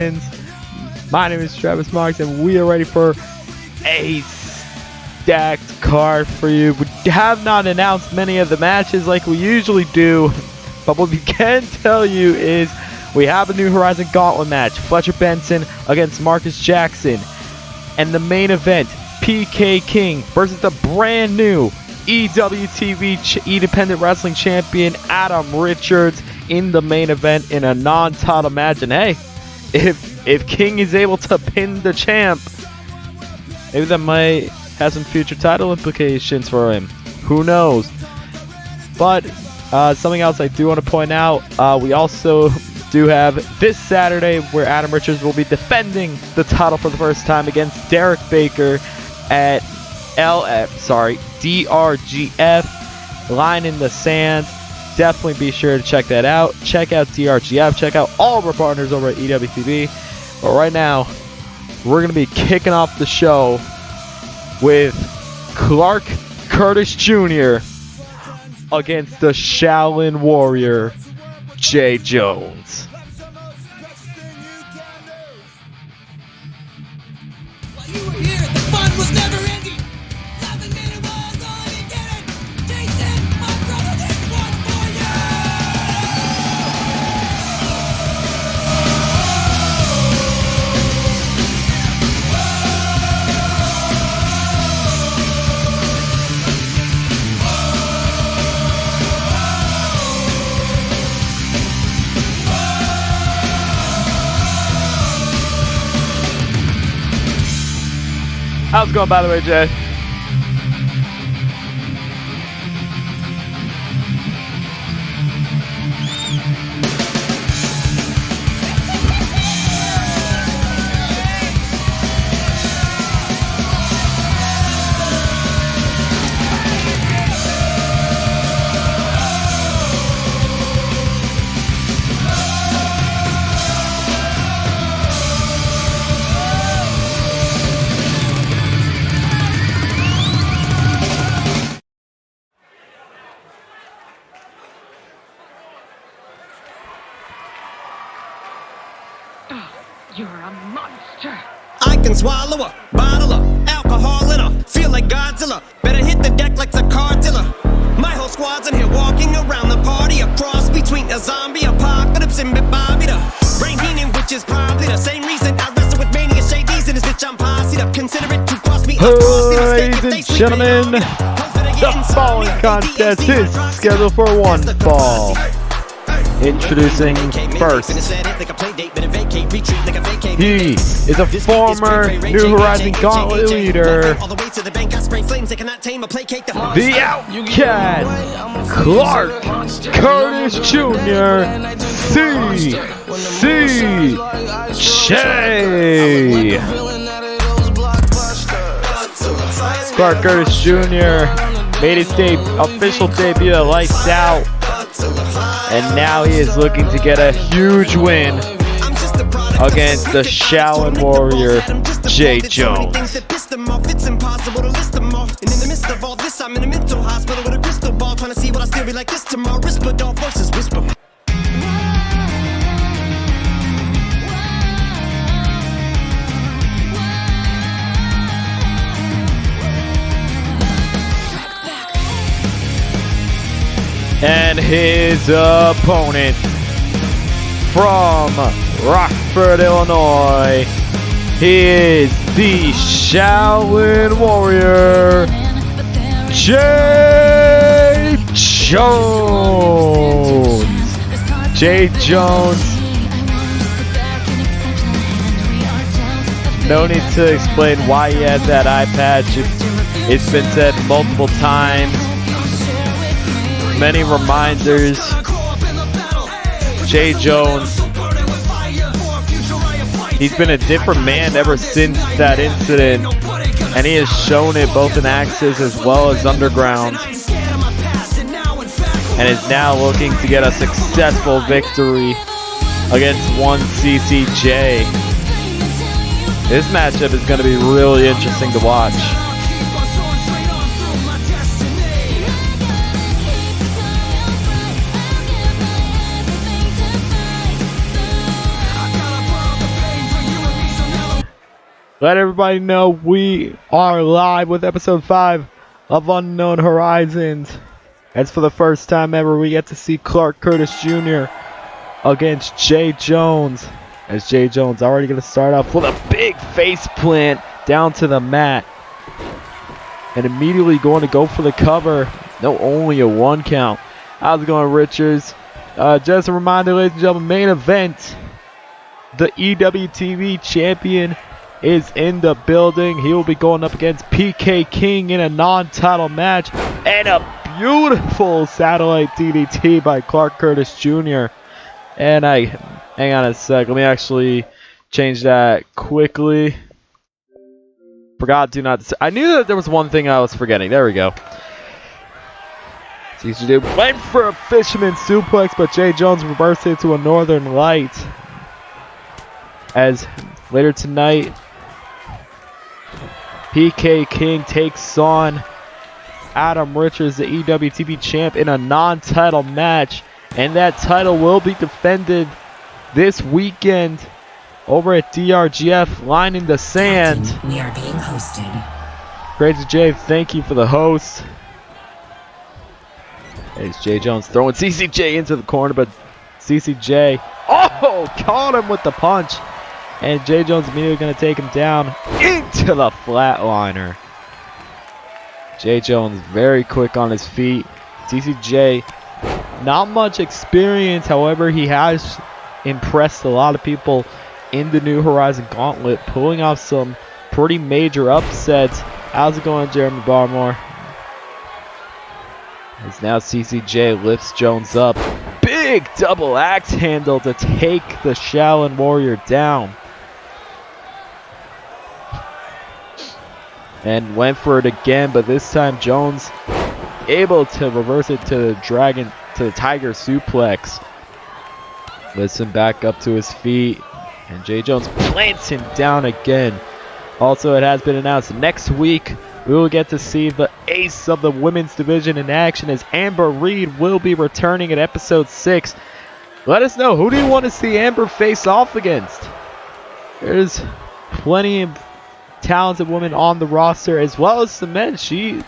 My name is Travis Marks, and we are ready for a stacked card for you. We have not announced many of the matches like we usually do, but what we can tell you is we have a New Horizon Gauntlet match. Fletcher Benson against Marcus Jackson. And the main event, PK King versus the brand new EWTV Independent Wrestling Champion Adam Richards in the main event in a non-title match. And hey, if King is able to pin the champ, maybe that might have some future title implications for him. Who knows? But something else I do want to point out, we also do have this Saturday where Adam Richards will be defending the title for the first time against Derek Baker at DRGF, Line in the Sand. Definitely be sure to check that out. Check out DRGF. Check out all of our partners over at EWTV. But right now, we're going to be kicking off the show with Clark Curtis Jr. against the Shaolin Warrior, Jay Jones. How's it going, by the way, Jay? You're a monster. I can swallow a bottle of alcohol in her. Feel like Godzilla. Better hit the deck like the car dealer. My whole squad's in here walking around the party. A cross between a zombie apocalypse and Bobby the brain meaning, which is probably the same reason I wrestle with mania shades in this bitch. I'm posse up. Consider it to cross me. Ladies and gentlemen, the following contest is scheduled for one fall. Introducing first, he is a former New Horizon Gauntlet leader, the Outcast, Clark Curtis Jr. CCJ. Clark Curtis Jr. made his official debut at Lights Out, and now he is looking to get a huge win against the Shaolin Warrior, Jay Jones. It's impossible to list them all. And in the midst of all this, I'm in a mental hospital with a crystal ball, trying to see what I still be like this tomorrow. Whisper dog versus whisper. And his opponent from Rockford, Illinois, he is the Shaolin Warrior, Jay Jones. Jay Jones. No need to explain why he has that eye patch. It's been said multiple times. Many reminders. Jay Jones, he's been a different man ever since that incident, and he has shown it both in Axis as well as Underground, and is now looking to get a successful victory against one CCJ. This matchup is going to be really interesting to watch. let everybody know we are live with episode 5 of Unknown Horizons. As for the first time ever, we get to see Clark Curtis Jr. against Jay Jones. As Jay Jones already going to start off with a big face plant down to the mat. And immediately going to go for the cover. No, only a 1 count. How's it going, Richards? Just a reminder, ladies and gentlemen, main event. The EWTV champion is in the building. He will be going up against PK King in a non-title match. And a beautiful satellite DDT by Clark Curtis Jr. And hang on a sec. Let me actually change that quickly. Forgot do not. I knew that there was one thing I was forgetting. There we go. CCJ went for a fisherman suplex, but Jay Jones reversed it to a Northern Light. As later tonight, PK King takes on Adam Richards, the EWTV champ, in a non-title match. And that title will be defended this weekend over at DRGF, Line in the Sand. Captain, we are being hosted. Crazy Jay, thank you for the host. There's Jay Jones throwing CCJ into the corner, but CCJ, caught him with the punch. And Jay Jones immediately going to take him down into the flatliner. Jay Jones very quick on his feet. CCJ, not much experience. However, he has impressed a lot of people in the New Horizon Gauntlet, pulling off some pretty major upsets. How's it going, Jeremy Barmore? As now CCJ lifts Jones up. Big double axe handle to take the Shaolin Warrior down. And went for it again, but this time Jones able to reverse it to the Tiger suplex. Lifts him back up to his feet, and Jay Jones plants him down again. Also, it has been announced next week we will get to see the ace of the women's division in action, as Amber Reed will be returning at episode 6. Let us know, who do you want to see Amber face off against? There's plenty of talented women on the roster, as well as the men. She's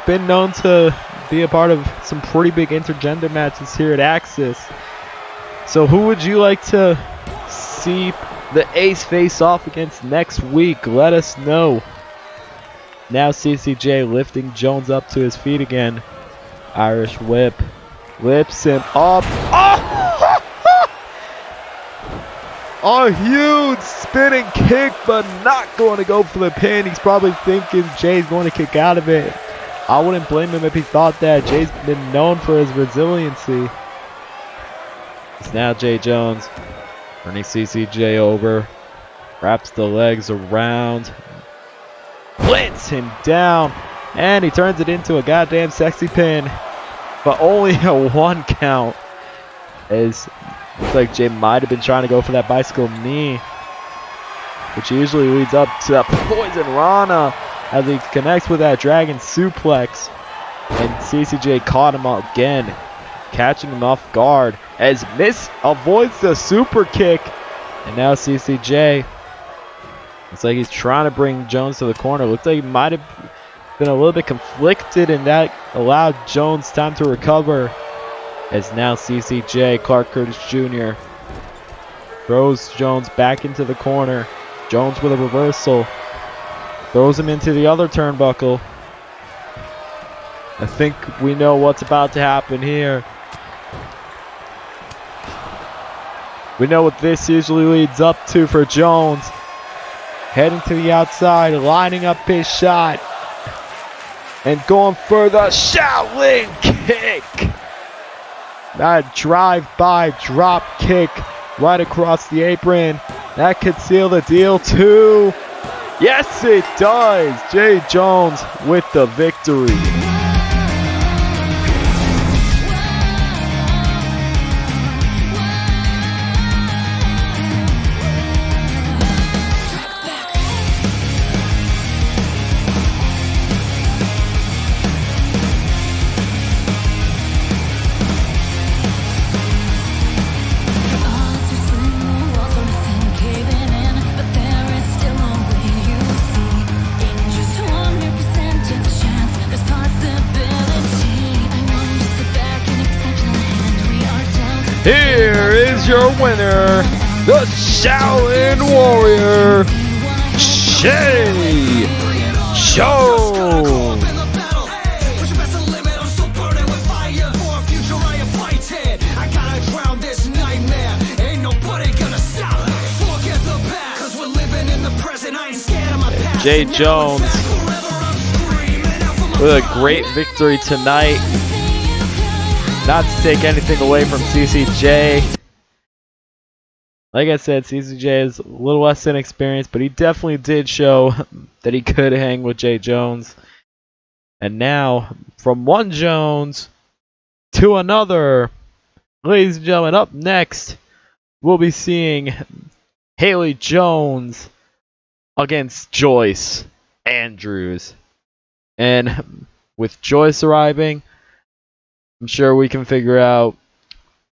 been known to be a part of some pretty big intergender matches here at Axis. So who would you like to see the ace face off against next week? Let us know. Now CCJ lifting Jones up to his feet again. Irish whip. Whips him up. A huge spinning kick, but not going to go for the pin. He's probably thinking Jay's going to kick out of it. I wouldn't blame him if he thought that. Jay's been known for his resiliency. It's now Jay Jones turning CCJ over. Wraps the legs around. Plants him down. And he turns it into a goddamn sexy pin. But only a 1 count. As looks like Jay might have been trying to go for that bicycle knee, which usually leads up to that poison Rana as he connects with that dragon suplex. And CCJ caught him again, catching him off guard as Miss avoids the super kick. And now CCJ, it's like he's trying to bring Jones to the corner. Looks like he might have been a little bit conflicted, and that allowed Jones time to recover. As now CCJ, Clark Curtis Jr., throws Jones back into the corner. Jones with a reversal. Throws him into the other turnbuckle. I think we know what's about to happen here. We know what this usually leads up to for Jones. Heading to the outside, lining up his shot. And going for the Shaolin kick. That drive-by drop kick right across the apron. That could seal the deal too. Yes, it does. Jay Jones with the victory. Odds are slim, walls are thin, caving in, but there is still a Here is your winner, the Shaolin Warrior, Jay Jones. Jay Jones with a great victory tonight. Not to take anything away from CCJ. Like I said, CCJ is a little less inexperienced, but he definitely did show that he could hang with Jay Jones. And now, from one Jones to another, ladies and gentlemen, up next, we'll be seeing Haley Jones against Joyce Andrews. And with Joyce arriving, I'm sure we can figure out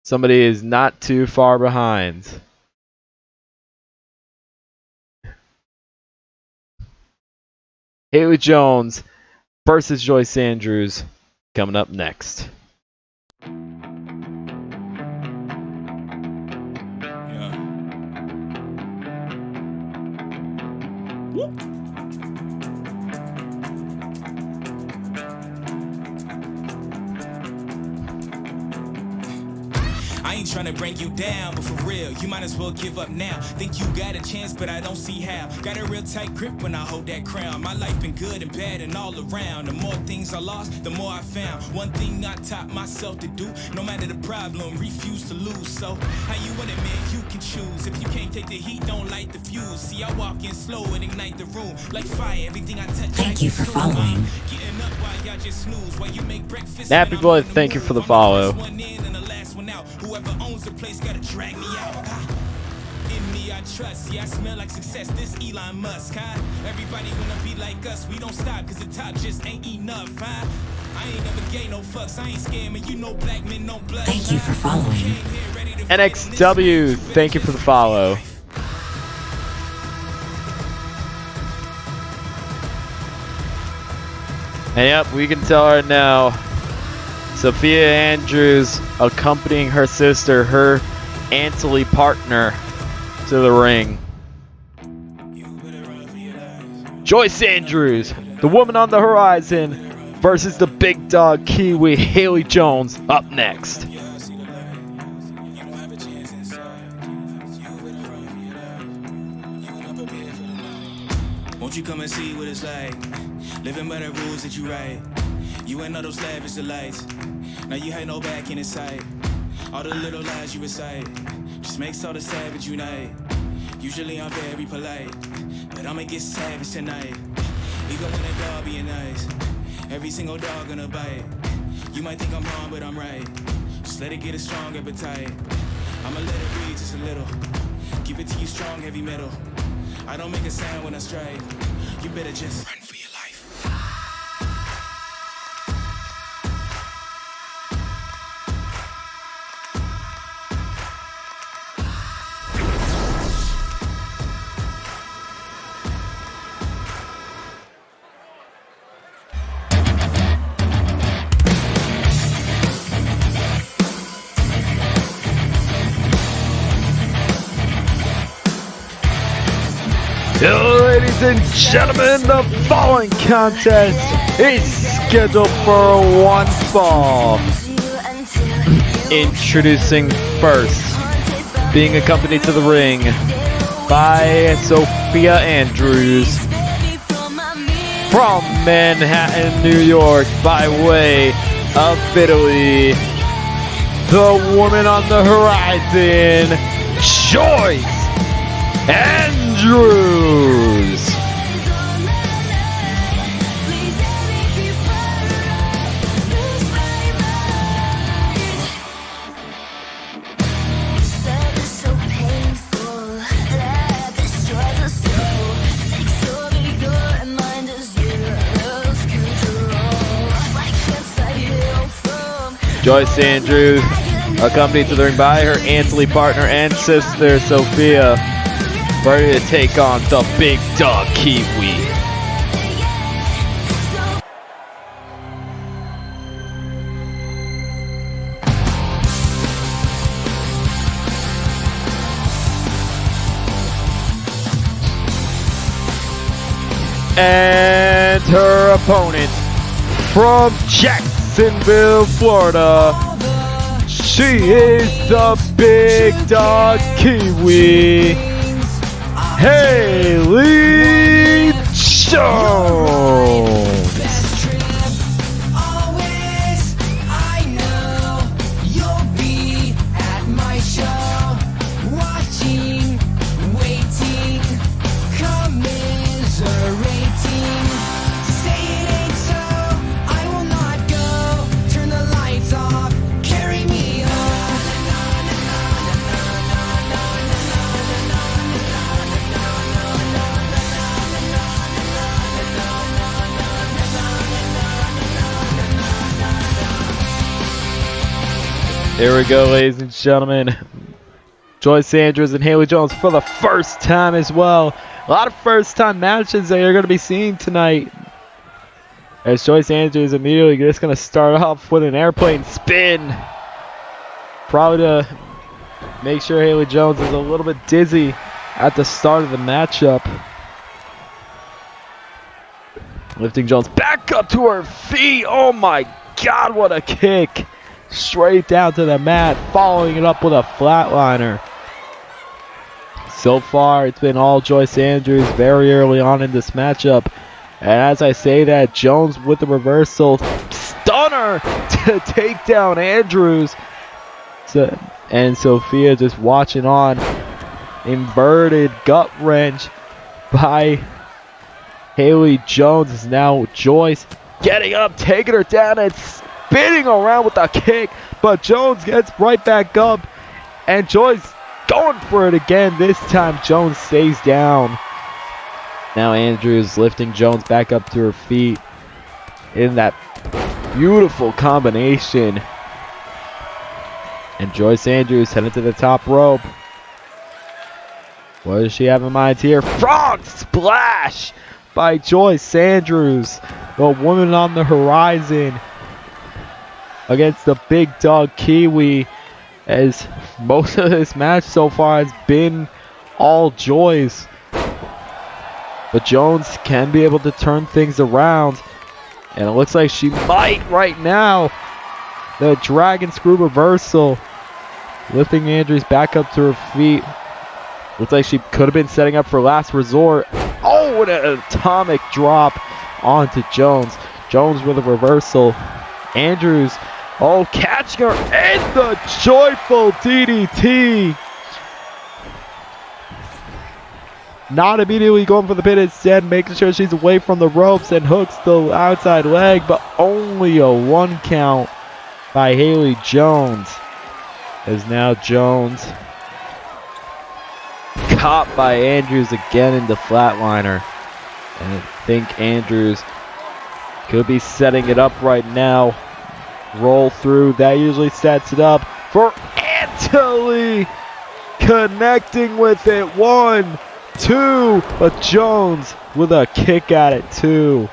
somebody is not too far behind. Haley Jones versus Joyce Andrews coming up next. I ain't tryna bring you down, but for real, you might as well give up now. Think you got a chance, but I don't see how. Got a real tight grip when I hold that crown. My life been good and bad and all around. The more things I lost, the more I found. One thing I taught myself to do, no matter the problem, refuse to lose. So, how you want it, man? You can choose. If you can't take the heat, don't light the fuse. See, I walk in slow and ignite the room. Like fire, everything I touch. Thank you for following. Getting up while y'all just snooze. While you make breakfast. Happy boy, thank you for the follow. Whoever owns the place gotta drag me out. In me I trust, see I smell like success, this Elon Musk, huh? Everybody wanna be like us, we don't stop cause the top just ain't enough, huh? I ain't never gay no fucks, I ain't scamming, you know black men no blood. Thank you for following. NXW, thank you for the follow. And yep, we can tell right now, Sophia Andrews accompanying her sister, her Antley partner, to the ring. Joyce Andrews, the woman on the horizon, versus the big dog Kiwi, Haley Jones, up next. Won't you come and see what it's like? Living by the rules that you write. You ain't know those lavish delights. Now you had no back in sight. All the little lies you recite just makes all the savage unite. Usually I'm very polite, but I'ma get savage tonight. Even when a dog being nice, every single dog gonna bite. You might think I'm wrong, but I'm right. Just let it get a strong appetite. I'ma let it breathe just a little. Give it to you strong, heavy metal. I don't make a sound when I strike. You better just run for your life. Ladies and gentlemen, the following contest is scheduled for one fall. Introducing first, being accompanied to the ring by Sophia Andrews from Manhattan, New York, by way of Italy. The woman on the horizon, Joyce Andrews. Joyce Andrews, accompanied to the ring by her Antley partner and sister Sophia, ready to take on the big dog Kiwi. And her opponent from Jacksonville, Florida, she is the big dog Kiwi, Haley Jones. Here we go, ladies and gentlemen. Joyce Andrews and Haley Jones for the first time as well. A lot of first-time matches that you're going to be seeing tonight. As Joyce Andrews immediately just going to start off with an airplane spin. Probably to make sure Haley Jones is a little bit dizzy at the start of the matchup. Lifting Jones back up to her feet. Oh my God, what a kick. Straight down to the mat, following it up with a flatliner. So far, it's been all Joyce Andrews very early on in this matchup. And as I say that, Jones with the reversal. Stunner to take down Andrews. And Sophia just watching on. Inverted gut wrench by Haley Jones. Is now Joyce getting up, taking her down, and spinning around with a kick, but Jones gets right back up, and Joyce going for it again. This time Jones stays down. Now Andrews lifting Jones back up to her feet in that beautiful combination. And Joyce Andrews headed to the top rope. What does she have in mind here? Frog splash by Joyce Andrews, the woman on the horizon, against the big dog Kiwi, as most of this match so far has been all Joyce. But Jones can be able to turn things around, and it looks like she might right now. The dragon screw reversal, lifting Andrews back up to her feet. Looks like she could have been setting up for last resort. Oh, what an atomic drop onto Jones. Jones with a reversal. Andrews, oh, catching her in the joyful DDT. Not immediately going for the pin, instead making sure she's away from the ropes and hooks the outside leg, but only a 1 count by Haley Jones. As now Jones caught by Andrews again in the flatliner. And I think Andrews could be setting it up right now. Roll through, that usually sets it up for Anthony, connecting with it. 1, 2, but Jones with a kick at it too.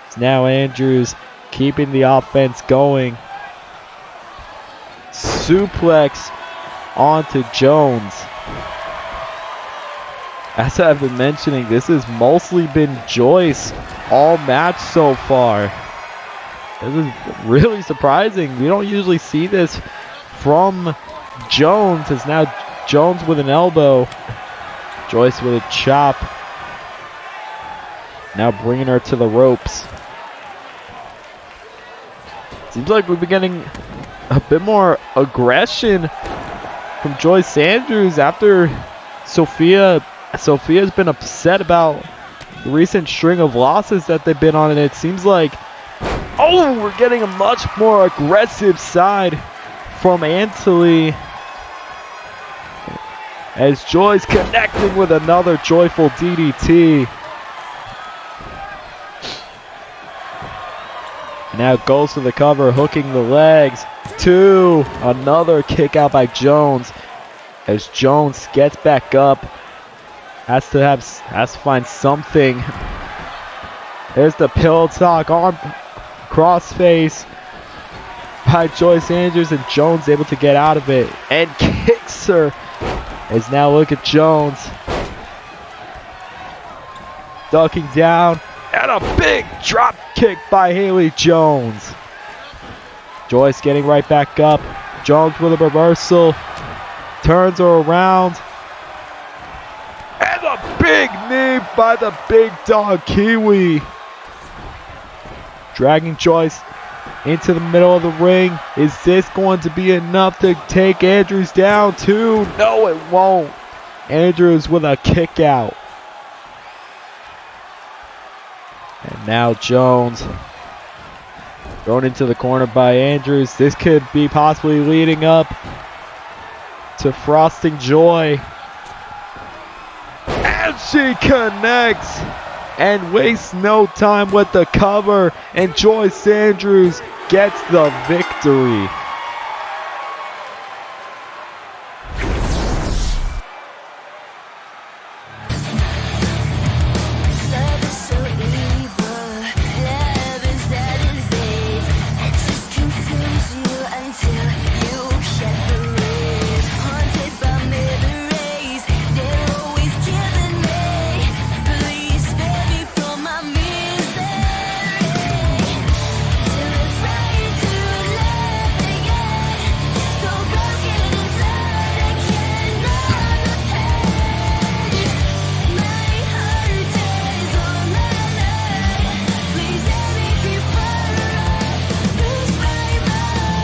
It's now Andrews keeping the offense going. Suplex onto Jones. As I've been mentioning, this has mostly been Joyce all match so far. This is really surprising. We don't usually see this from Jones. It's now Jones with an elbow. Joyce with a chop. Now bringing her to the ropes. Seems like we've been getting a bit more aggression from Joyce Andrews after Sophia's been upset about the recent string of losses that they've been on, and it seems like, oh, we're getting a much more aggressive side from Anthony. As Joyce connecting with another joyful DDT. Now goes to the cover, hooking the legs. 2, another kick out by Jones. As Jones gets back up, has to find something. There's the pillow talk on crossface by Joyce Andrews, and Jones able to get out of it and kicks her. As now look at Jones ducking down, And a big drop kick by Haley Jones. Joyce getting right back up. Jones with a reversal. Turns her around. And a big knee by the big dog Kiwi. Dragging Joyce into the middle of the ring. Is this going to be enough to take Andrews down too? No, it won't. Andrews with a kick out. And now Jones thrown into the corner by Andrews. This could be possibly leading up to Frosting Joy. And she connects and wastes no time with the cover. And Joyce Andrews gets the victory.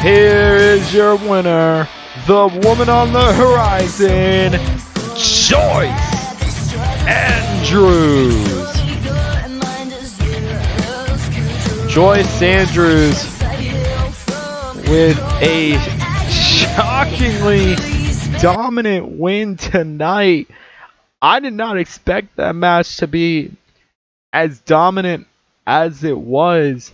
Here is your winner, the woman on the horizon, Joyce Andrews. Joyce Andrews with a shockingly dominant win tonight. I did not expect that match to be as dominant as it was.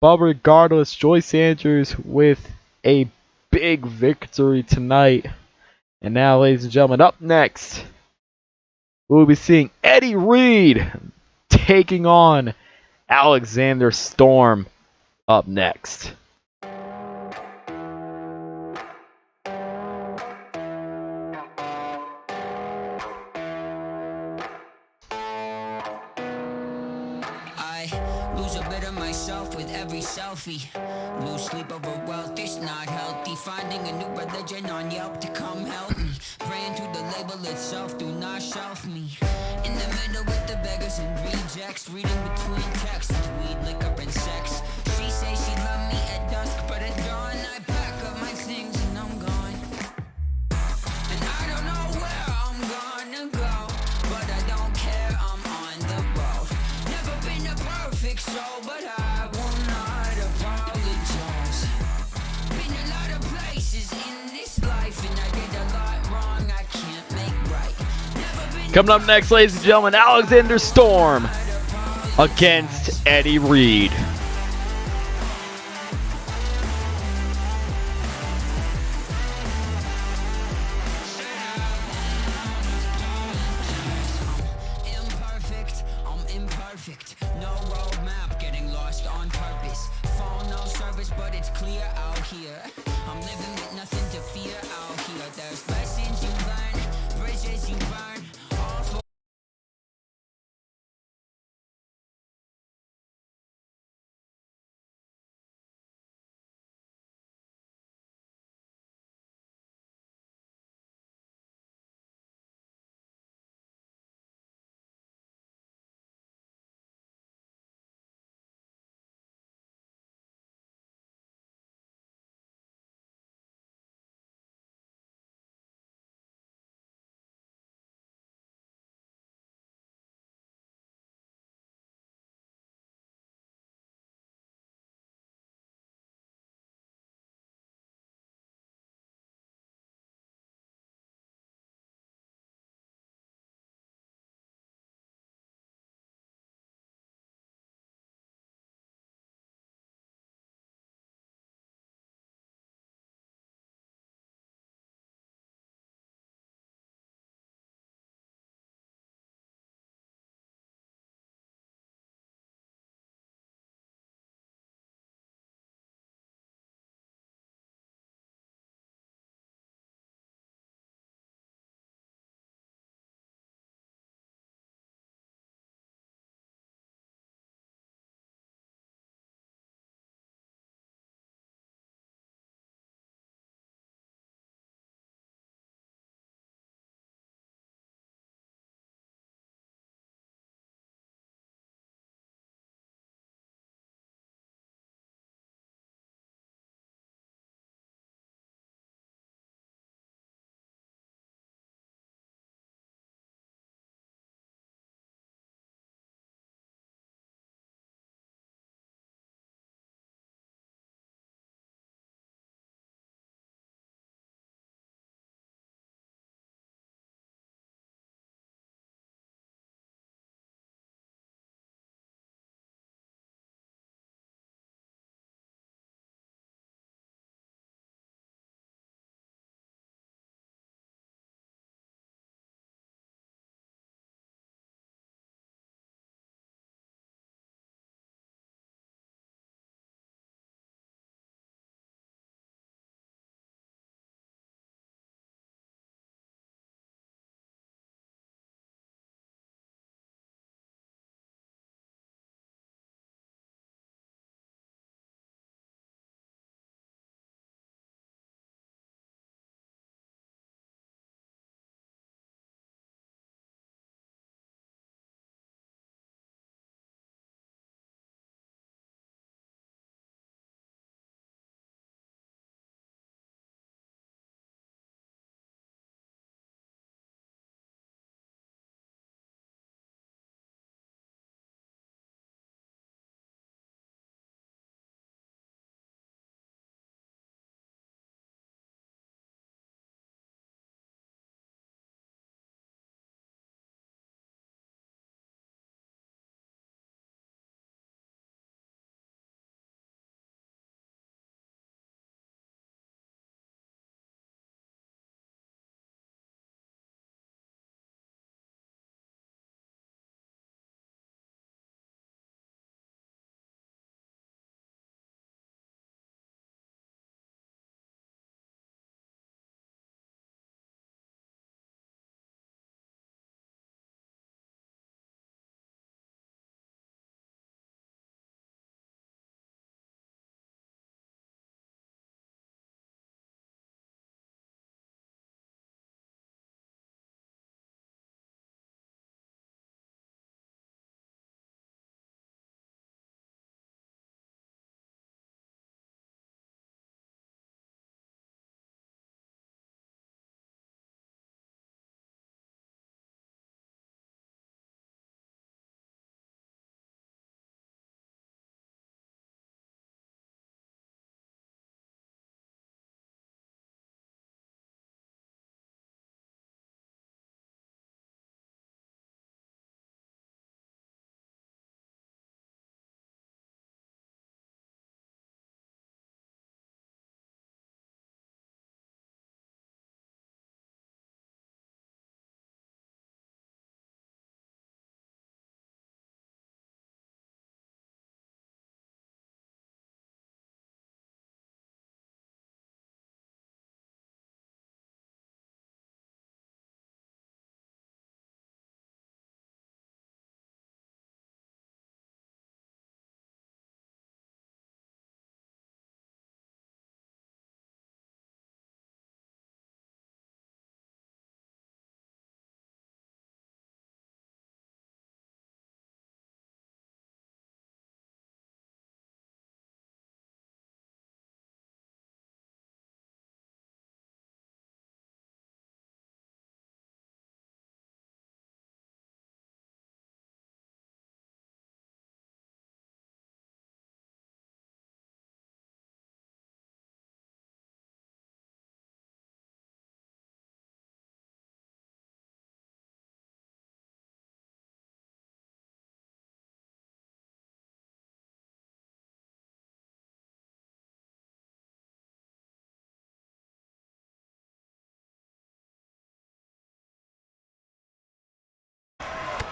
But regardless, Joyce Andrews with a big victory tonight. And now, ladies and gentlemen, up next, we'll be seeing Eddie Reed taking on Alexander Storm up next. Lose a bit of myself with every selfie. Lose sleep over wealth, it's not healthy. Finding a new religion on Yelp to come help me. Praying to the label itself, do not shelf me. In the middle with the beggars and rejects. Reading between texts, weed, liquor, and sex. She say she love me at dusk, but at dawn I pack up my things and I'm gone. And I don't know where I'm gonna go, but I don't care, I'm on the road. Never been a perfect soul, but I will not apologize. Been a lot of places in this life, and I did a lot wrong I can't make right. Coming up next, ladies and gentlemen, Alexander Storm against Eddie Reed. Imperfect, I'm imperfect. No roadmap, getting lost on purpose. Phone no service, but it's clear out here. I'm living with nothing to fear out here. There's lessons you learn, bridges you burn. All for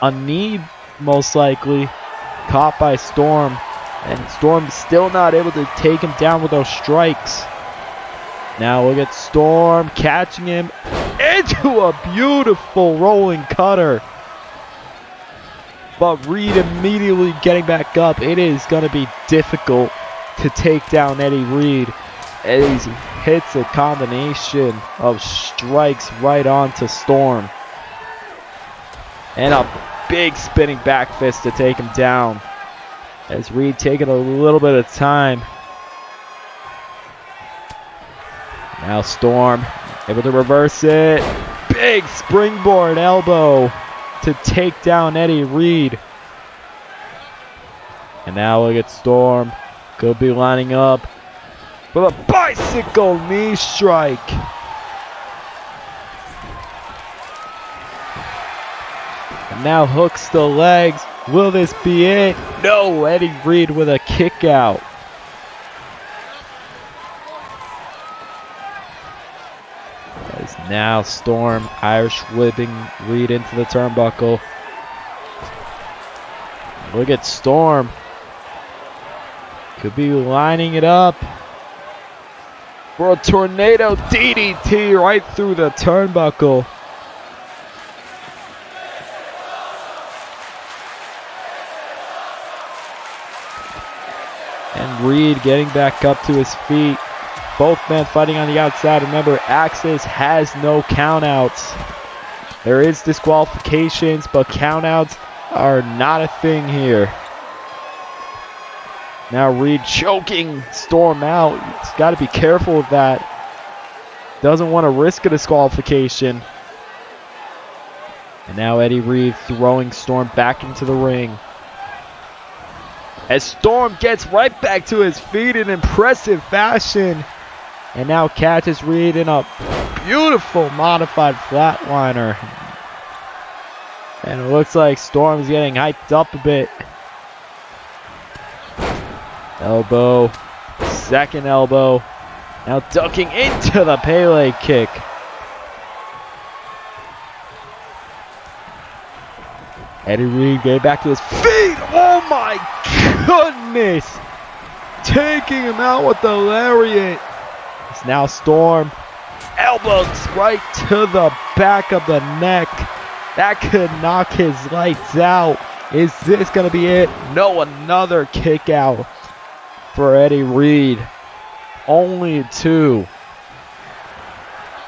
a knee, most likely, caught by Storm. And Storm still not able to take him down with those strikes. Now look at Storm catching him into a beautiful rolling cutter. But Reed immediately getting back up. It is going to be difficult to take down Eddie Reed as he hits a combination of strikes right onto Storm. And a big spinning back fist to take him down. As Reed taking a little bit of time. Now Storm able to reverse it. Big springboard elbow to take down Eddie Reed. And now look at Storm. Could be lining up for a bicycle knee strike. And now hooks the legs. Will this be it? No, Eddie Reed with a kick out. As now Storm Irish whipping Reed into the turnbuckle. Look at Storm. Could be lining it up for a tornado DDT right through the turnbuckle. And Reed getting back up to his feet. Both men fighting on the outside. Remember, Axis has no countouts. There is disqualifications, but countouts are not a thing here. Now Reed choking Storm out. He's got to be careful with that. Doesn't want to risk a disqualification. And now Eddie Reed throwing Storm back into the ring. As Storm gets right back to his feet in impressive fashion. And now catches Reed in a beautiful modified flatliner. And it looks like Storm's getting hyped up a bit. Elbow. Second elbow. Now ducking into the Pele kick. Eddie Reed getting back to his feet. Oh my goodness. Taking him out with the lariat. It's now Storm. Elbows right to the back of the neck. That could knock his lights out. Is this going to be it? No, another kick out for Eddie Reed. Only two.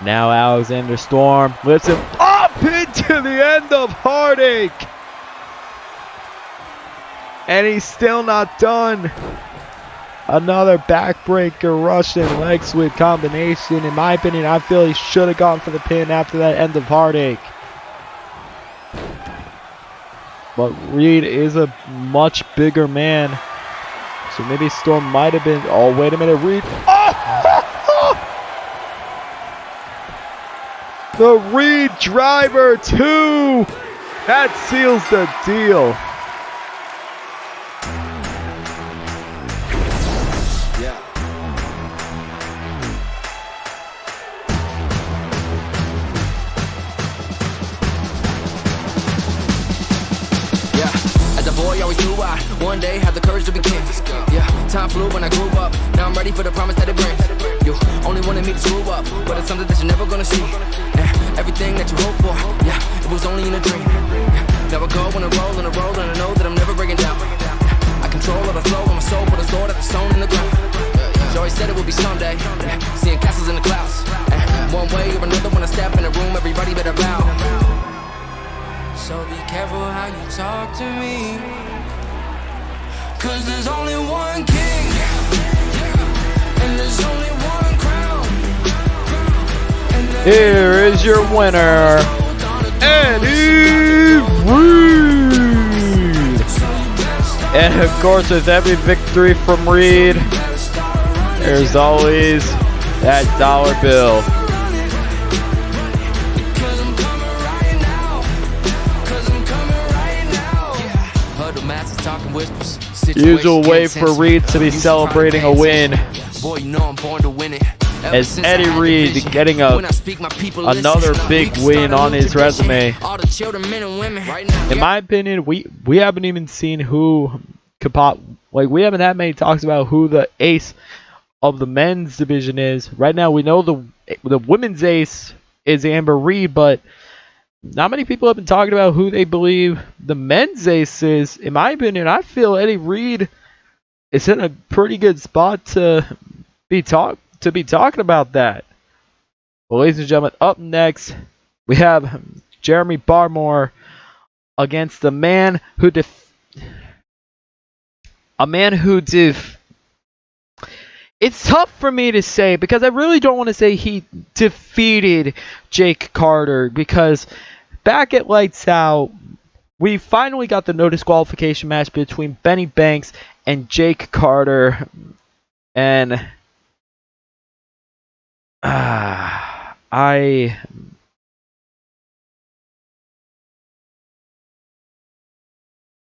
Now Alexander Storm lifts him up into the end of Heartache. And he's still not done. Another backbreaker Russian leg sweep combination. In my opinion, I feel he should have gone for the pin after that end of Heartache. But Reed is a much bigger man. So maybe Storm might have been... Oh, wait a minute. Reed... Oh! The Reed Driver 2! That seals the deal. One day had the courage to be king. Yeah, time flew when I grew up. Now I'm ready for the promise that it brings. You only wanted me to screw up, but it's something that you're never gonna see. Everything that you hope for, yeah, it was only in a dream. Now I go on a roll, and I know that I'm never breaking down. I control all the flow of my soul, but a sword that's sewn in the ground. She always said it would be someday, seeing castles in the clouds. One way or another, when I step in the room, everybody better bow. So be careful how you talk to me. 'Cause there's only one king, and there's only one crown. Here is your winner, Eddie Reed. And of course, with every victory from Reed, there's always that dollar bill. Whispers. Usual way for Reed to be celebrating a win. Boy, you know I'm born to win it. Ever as since I Eddie had the Reed vision. getting When I speak, my people listen. another Now big we can win start a on new his tradition. resume. All the children, men and women, right now. In my opinion, we haven't even seen who could pop. Like, we haven't had many talks about who the ace of the men's division is. Right now, we know the women's ace is Amber Reed, but not many people have been talking about who they believe the men's ace is. In my opinion, I feel Eddie Reed is in a pretty good spot to be talking about that. Well, ladies and gentlemen, up next we have Jeremy Barmore against a man who it's tough for me to say because I really don't want to say he defeated Jake Carter, because back at Lights Out, we finally got the no disqualification match between Benny Banks and Jake Carter, and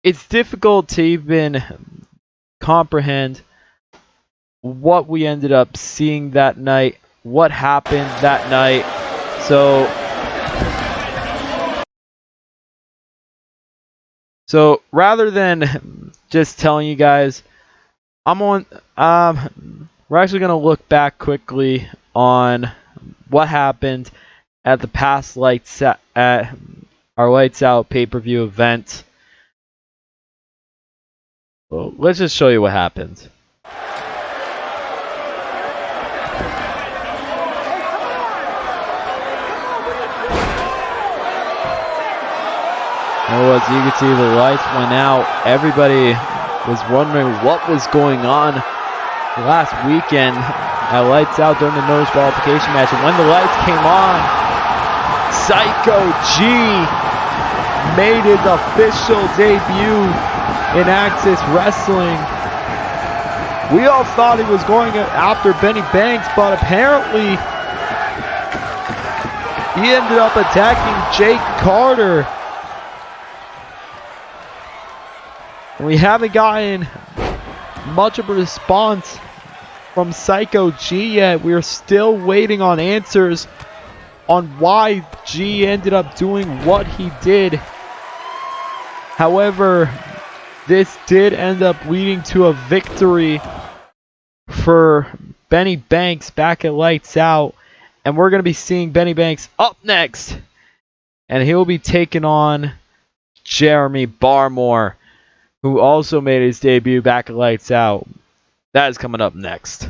it's difficult to even comprehend what we ended up seeing that night, what happened that night. So rather than just telling you guys, we're actually gonna look back quickly on what happened at the past at our Lights Out pay-per-view event. Well, let's just show you what happened. As you can see, the lights went out. Everybody was wondering what was going on last weekend at Lights Out during the no disqualification match. And when the lights came on, Psycho G made his official debut in Axis Wrestling. We all thought he was going after Benny Banks, but apparently he ended up attacking Jake Carter. We haven't gotten much of a response from Psycho G yet. We're still waiting on answers on why G ended up doing what he did. However, this did end up leading to a victory for Benny Banks back at Lights Out. And we're going to be seeing Benny Banks up next. And he'll be taking on Jeremy Barmore, who also made his debut back at Lights Out. That is coming up next.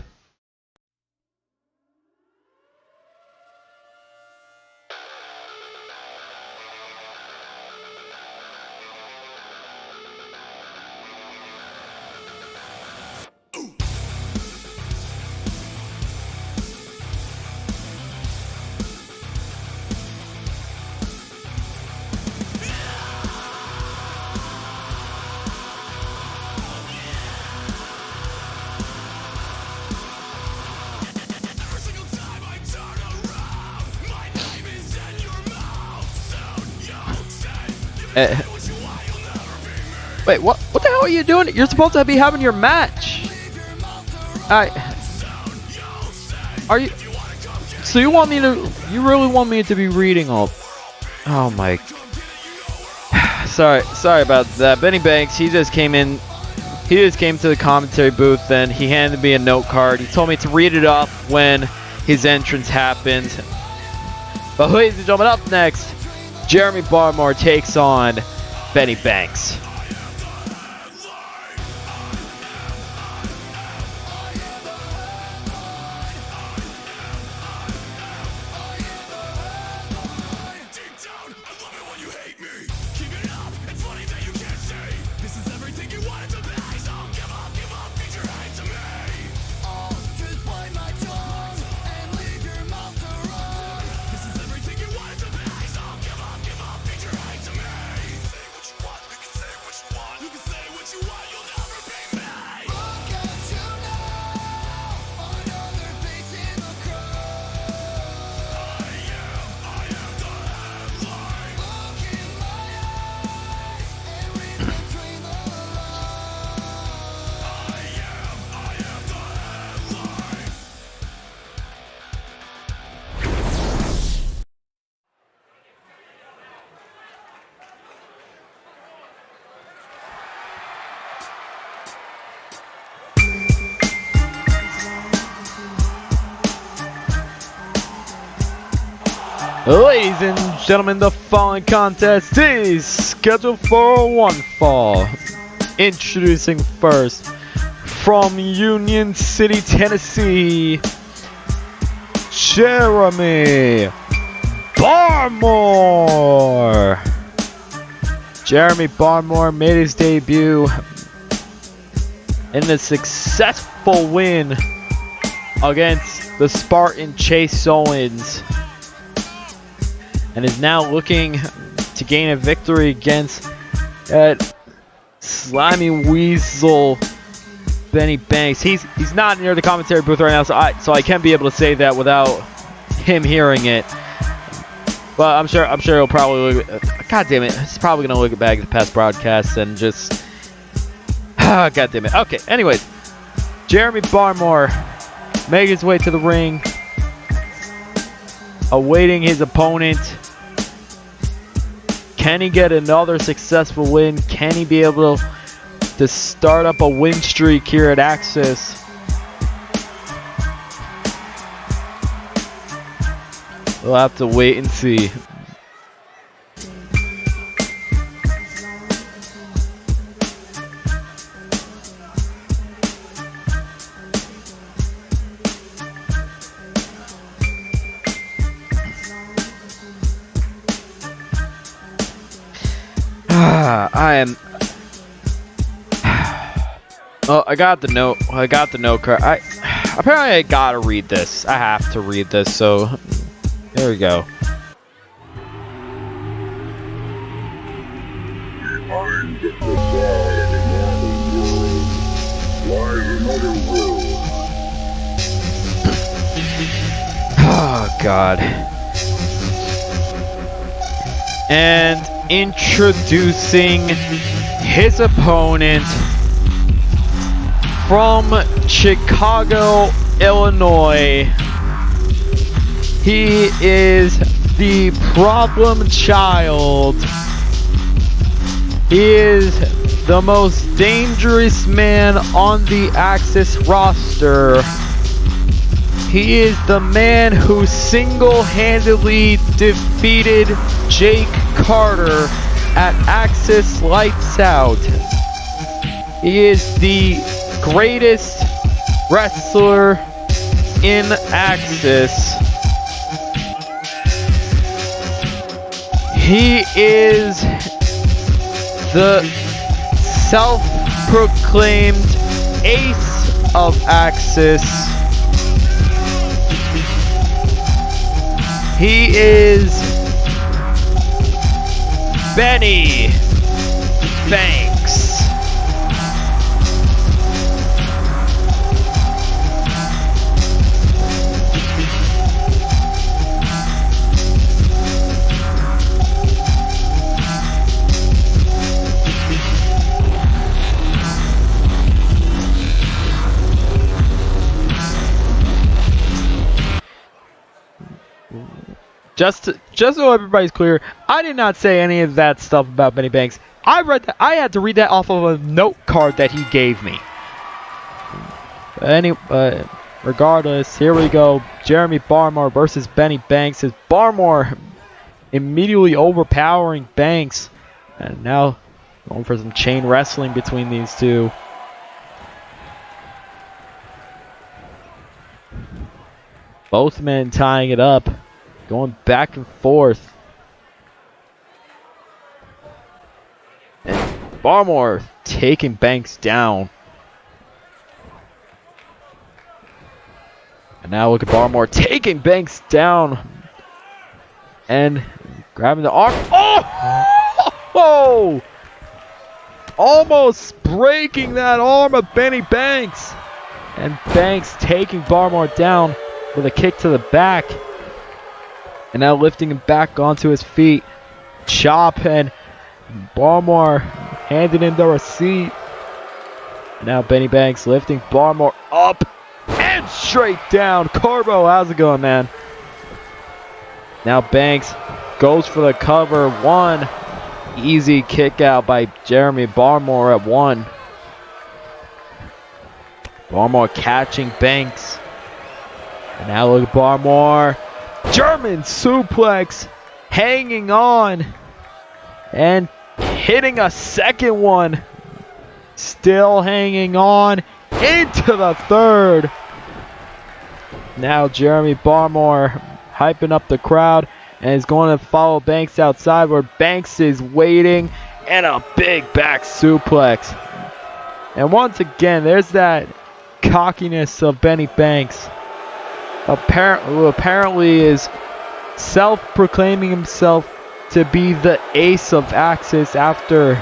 Wait, what the hell are you doing? You're supposed to be having your match. Are you? So you want me to? You really want me to be reading all? Oh my. Sorry about that. Benny Banks, he just came in. He just came to the commentary booth and he handed me a note card. He told me to read it off when his entrance happened. But ladies and gentlemen, up next, Jeremy Barmore takes on Benny Banks. Ladies and gentlemen, the following contest is scheduled for one fall. Introducing first, from Union City, Tennessee, Jeremy Barmore. Jeremy Barmore made his debut in a successful win against the Spartan Chase Owens, and is now looking to gain a victory against that slimy weasel Benny Banks. He's not near the commentary booth right now, so I can't be able to say that without him hearing it. But I'm sure he'll probably look. God damn it! He's probably gonna look back at the past broadcasts and just. God damn it. Okay. Anyways, Jeremy Barmore making his way to the ring, awaiting his opponent. Can he get another successful win? Can he be able to start up a win streak here at Axis? We'll have to wait and see. Oh, I got the note. I got the note card. Apparently I gotta read this. I have to read this. So there we go. Oh God. And introducing his opponent from Chicago, Illinois. He is the problem child. He is the most dangerous man on the Axis roster. He is the man who single-handedly defeated Jake Carter at Axis Lights Out. He is the greatest wrestler in Axis. He is the self-proclaimed ace of Axis. He is Benny Banks. Just so everybody's clear, I did not say any of that stuff about Benny Banks. I read that. I had to read that off of a note card that he gave me. Regardless, here we go. Jeremy Barmore versus Benny Banks. Is Barmore immediately overpowering Banks, and now going for some chain wrestling between these two. Both men tying it up. Going back and forth. And Barmore taking Banks down. And now look at Barmore taking Banks down. And grabbing the arm. Oh! Almost breaking that arm of Benny Banks. And Banks taking Barmore down with a kick to the back. And now lifting him back onto his feet. Chop, and Barmore handing him the receipt. Now Benny Banks lifting Barmore up and straight down. Corbo, how's it going, man? Now Banks goes for the cover. One easy kick out by Jeremy Barmore at one. Barmore catching Banks. And now look at Barmore German suplex, hanging on and hitting a second one. Still hanging on into the third. Now Jeremy Barmore hyping up the crowd and is going to follow Banks outside where Banks is waiting, and a big back suplex. And once again, there's that cockiness of Benny Banks. Who apparently is self-proclaiming himself to be the ace of Axis after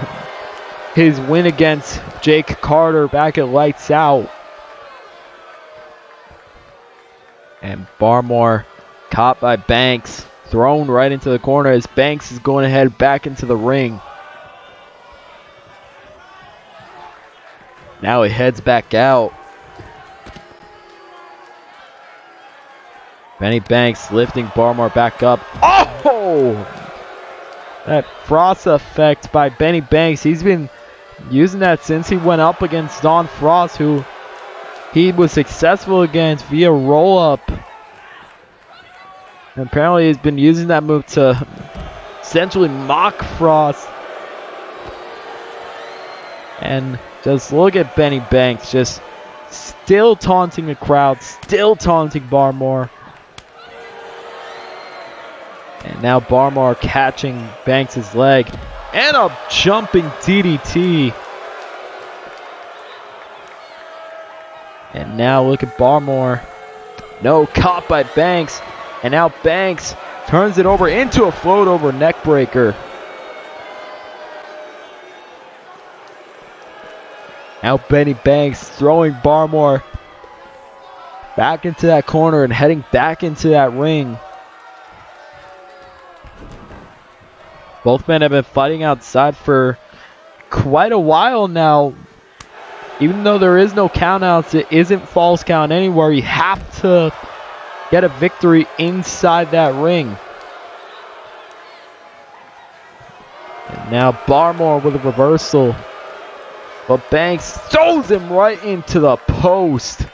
his win against Jake Carter back at Lights Out. And Barmore caught by Banks, thrown right into the corner as Banks is going to head back into the ring. Now he heads back out. Benny Banks lifting Barmore back up. Oh! That Frost effect by Benny Banks. He's been using that since he went up against Don Frost, who he was successful against via roll-up. And apparently he's been using that move to essentially mock Frost. And just look at Benny Banks, just still taunting the crowd, still taunting Barmore. And now Barmore catching Banks' leg. And a jumping DDT. And now look at Barmore. No, caught by Banks. And now Banks turns it over into a float over neckbreaker. Now Benny Banks throwing Barmore back into that corner and heading back into that ring. Both men have been fighting outside for quite a while now. Even though there is no countouts, it isn't false count anywhere. You have to get a victory inside that ring. And now Barmore with a reversal. But Banks throws him right into the post.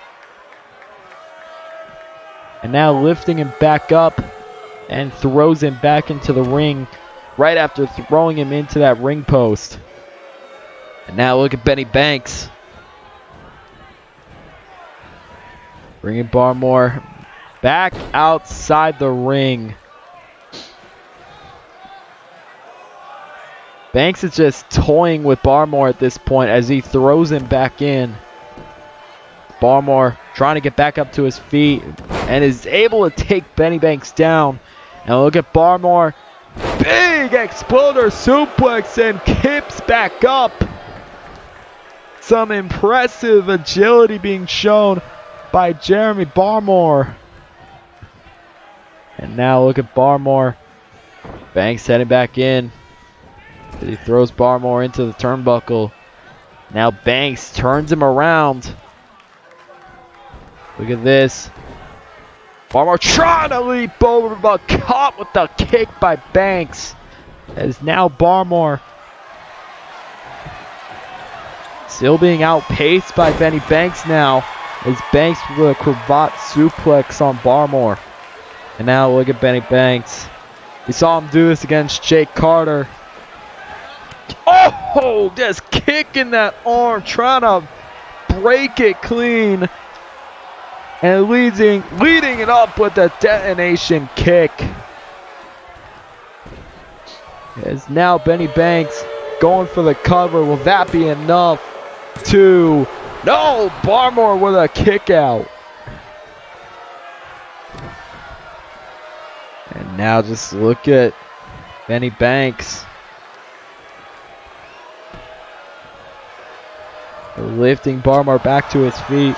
And now lifting him back up and throws him back into the ring right after throwing him into that ring post. And now look at Benny Banks. Bringing Barmore back outside the ring. Banks is just toying with Barmore at this point as he throws him back in. Barmore trying to get back up to his feet and is able to take Benny Banks down. And look at Barmore. Big exploder suplex and kips back up. Some impressive agility being shown by Jeremy Barmore. And now look at Barmore. Banks heading back in. He throws Barmore into the turnbuckle. Now Banks turns him around. Look at this. Barmore trying to leap over, but caught with the kick by Banks. As now Barmore still being outpaced by Benny Banks now. As Banks with a cravat suplex on Barmore. And now look at Benny Banks. We saw him do this against Jake Carter. Oh, just kicking that arm, trying to break it clean. And leading it up with a detonation kick. As now Benny Banks going for the cover. Will that be enough to... No, Barmore with a kick out. And now just look at Benny Banks. Lifting Barmore back to his feet.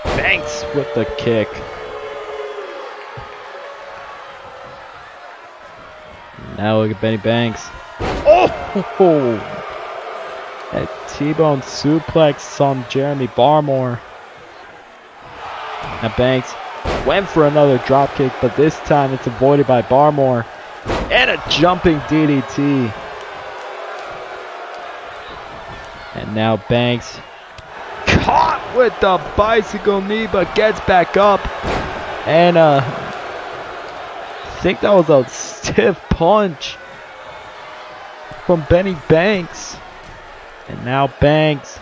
Banks with the kick. Now look at Benny Banks. Oh! That T-bone suplex on Jeremy Barmore. Now Banks went for another dropkick, but this time it's avoided by Barmore. And a jumping DDT. And now Banks caught with the bicycle knee, but gets back up. And I think that was a stiff punch from Benny Banks. And now Banks,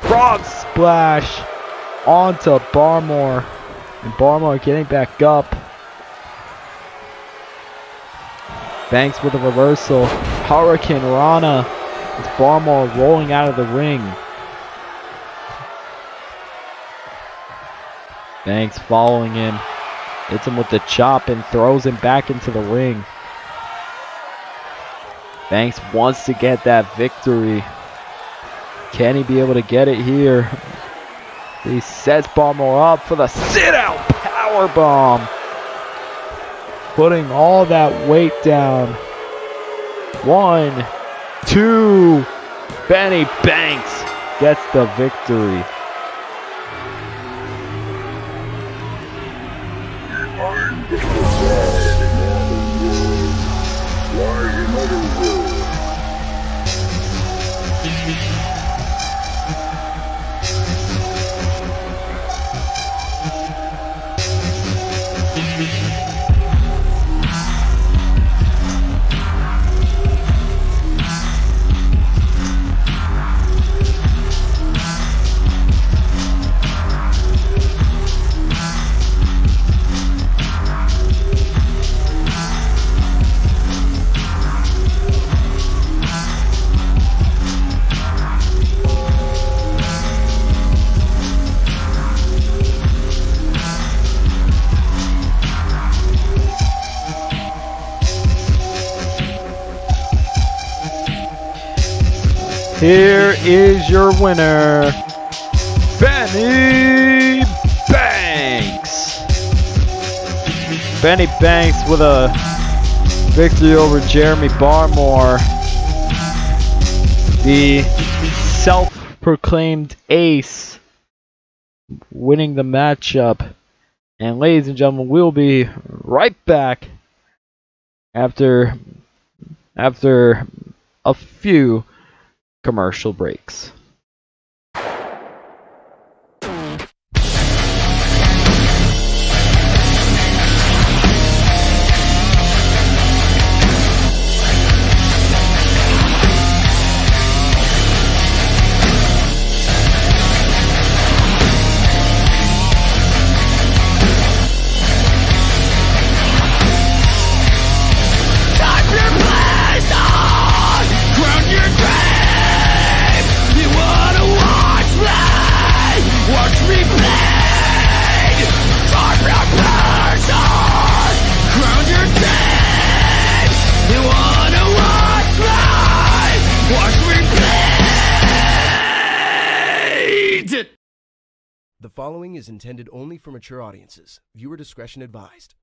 frog splash onto Barmore. And Barmore getting back up. Banks with a reversal. Hurricane Rana. It's Barmore rolling out of the ring. Banks following him. Hits him with the chop and throws him back into the ring. Banks wants to get that victory. Can he be able to get it here? He sets Barmore up for the sit-out powerbomb. Putting all that weight down. 1, 2. Benny Banks gets the victory. Here is your winner, Benny Banks. Benny Banks with a victory over Jeremy Barmore, the self-proclaimed ace, winning the matchup. And ladies and gentlemen, we'll be right back after a few commercial breaks. The following is intended only for mature audiences. Viewer discretion advised.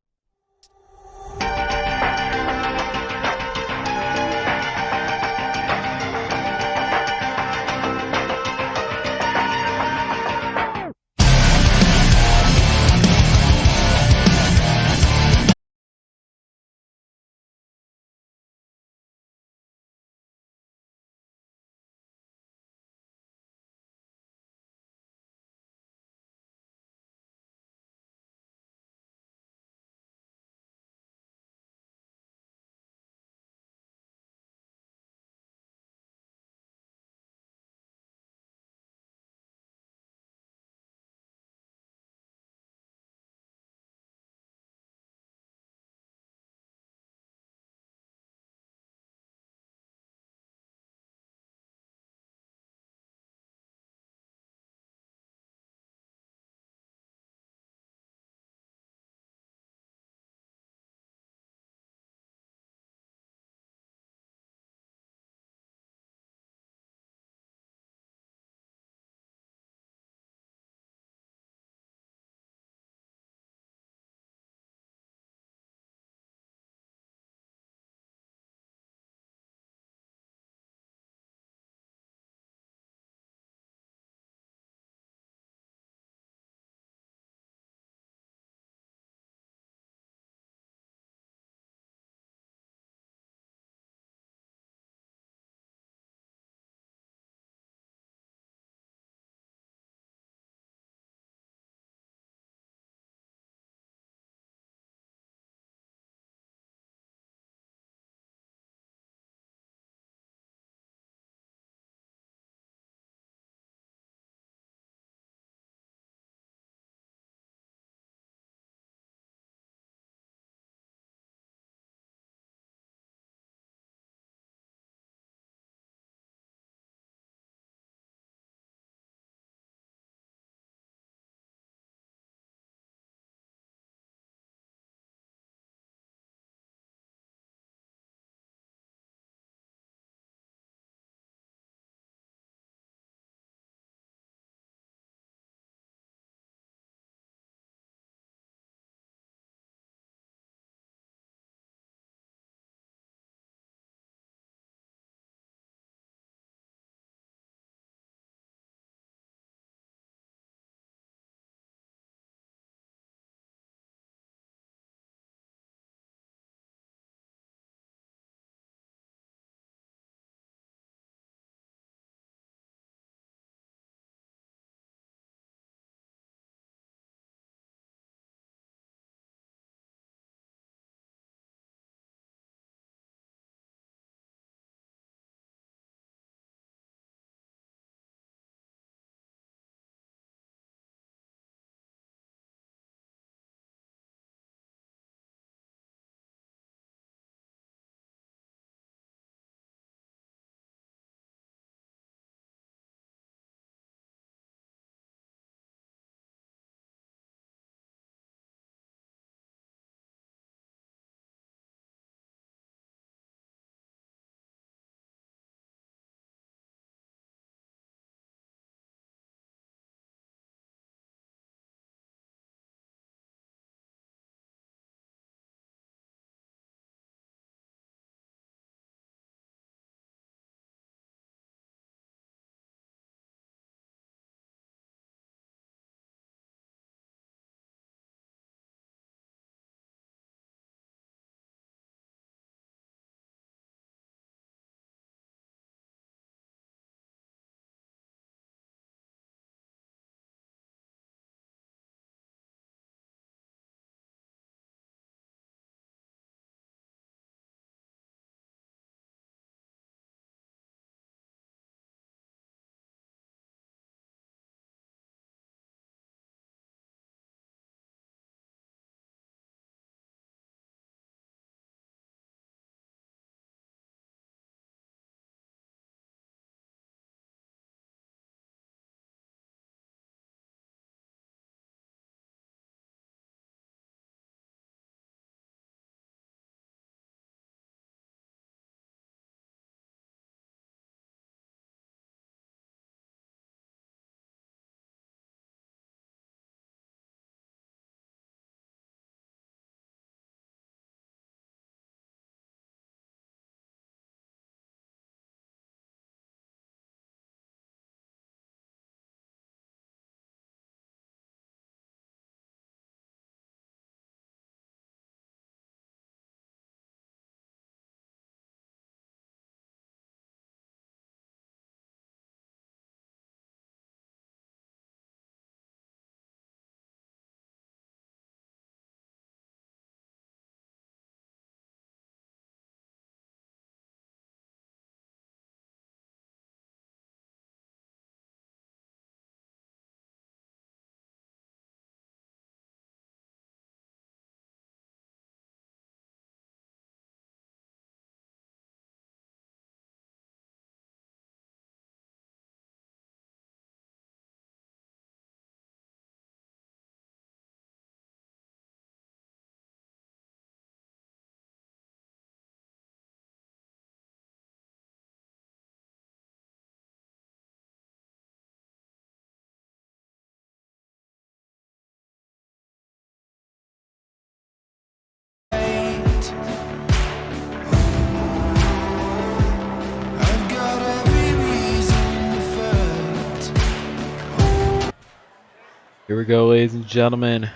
Here we go, ladies and gentlemen.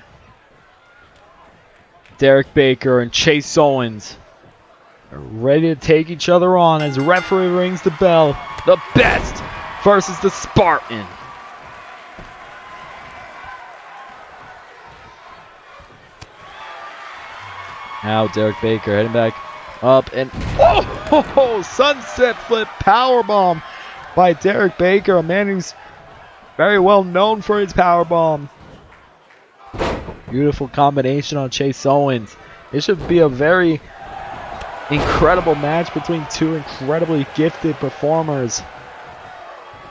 Derek Baker and Chase Owens are ready to take each other on as the referee rings the bell. The best versus the Spartan. Now Derek Baker heading back up and sunset flip powerbomb by Derek Baker, a man who's very well known for his powerbomb. Beautiful combination on Chase Owens. It should be a very incredible match between two incredibly gifted performers.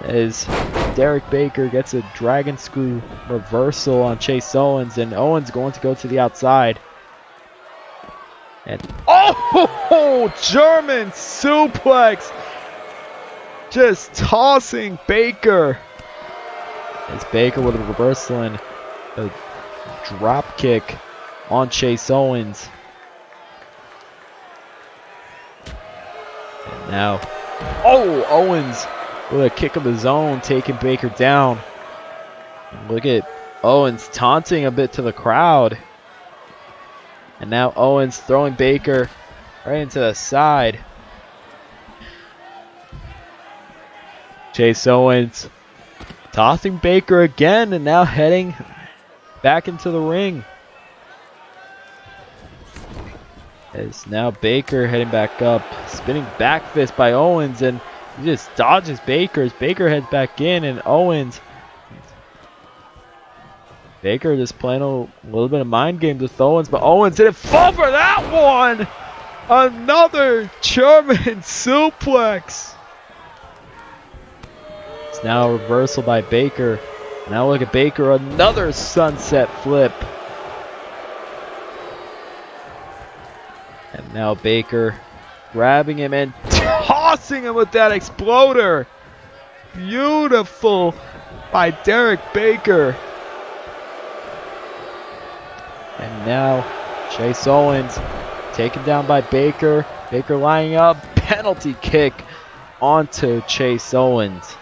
As Derek Baker gets a dragon screw reversal on Chase Owens, and Owens going to go to the outside. And German suplex, just tossing Baker. As Baker with a reversal and a drop kick on Chase Owens. And now, Owens with a kick of his own, taking Baker down. And look at Owens taunting a bit to the crowd. And now Owens throwing Baker right into the side. Chase Owens tossing Baker again, and now heading back into the ring. As now Baker heading back up. Spinning back fist by Owens, and he just dodges Baker as Baker heads back in, and Owens. Baker just playing a little bit of mind games with Owens, but Owens didn't fall for that one! Another German suplex! It's now a reversal by Baker. Now look at Baker, another sunset flip. And now Baker grabbing him and tossing him with that exploder. Beautiful by Derek Baker. And now Chase Owens taken down by Baker. Baker lining up, penalty kick onto Chase Owens.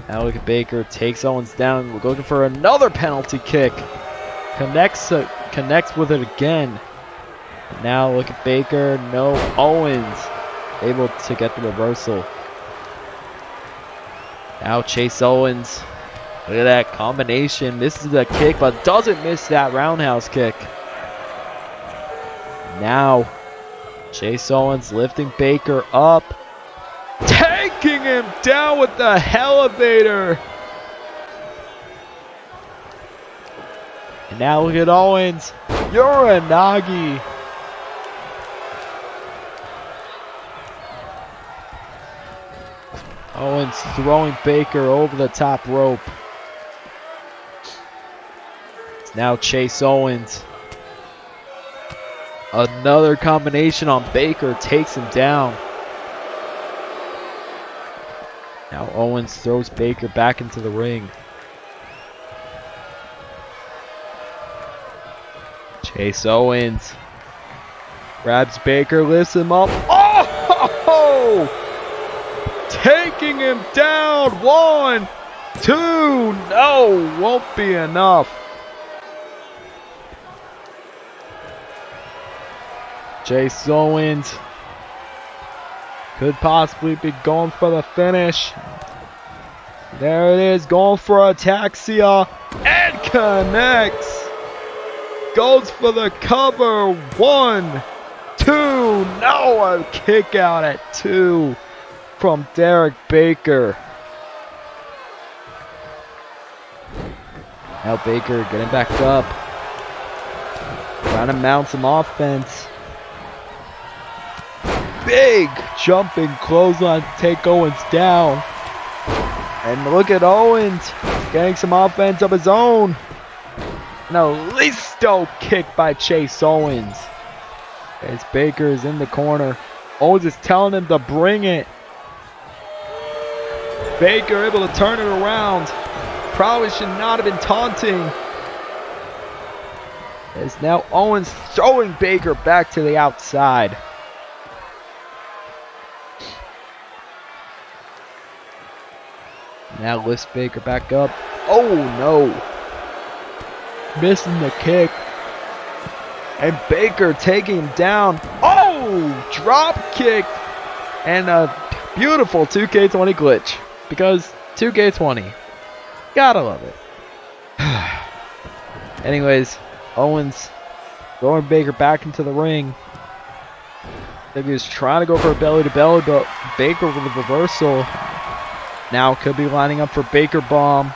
Now look at Baker, takes Owens down. We're looking for another penalty kick. Connects with it again. Now look at Baker, no, Owens able to get the reversal. Now Chase Owens, look at that combination, misses the kick but doesn't miss that roundhouse kick. Now Chase Owens lifting Baker up, taking him down with the elevator. And now look at Owens, Uranagi. Owens throwing Baker over the top rope. It's now Chase Owens. Another combination on Baker takes him down. Now Owens throws Baker back into the ring. Chase Owens grabs Baker, lifts him up. Taking him down. 1, 2. No, won't be enough. Chase Owens could possibly be going for the finish. There it is, going for ataxia and connects. Goes for the cover. 1, 2. No, a kick out at 2 from Derek Baker. Now Baker getting back up. Trying to mount some offense. Big jumping clothesline to take Owens down. And look at Owens getting some offense of his own. And a listo kick by Chase Owens. As Baker is in the corner. Owens is telling him to bring it. Baker able to turn it around. Probably should not have been taunting. As now Owens throwing Baker back to the outside. Now lifts Baker back up. Oh no. Missing the kick. And Baker taking him down. Oh! Drop kick. And a beautiful 2K20 glitch. Because 2K20. Gotta love it. Anyways, Owens throwing Baker back into the ring. I think he was trying to go for a belly to belly, but Baker with a reversal. Now could be lining up for Baker bomb.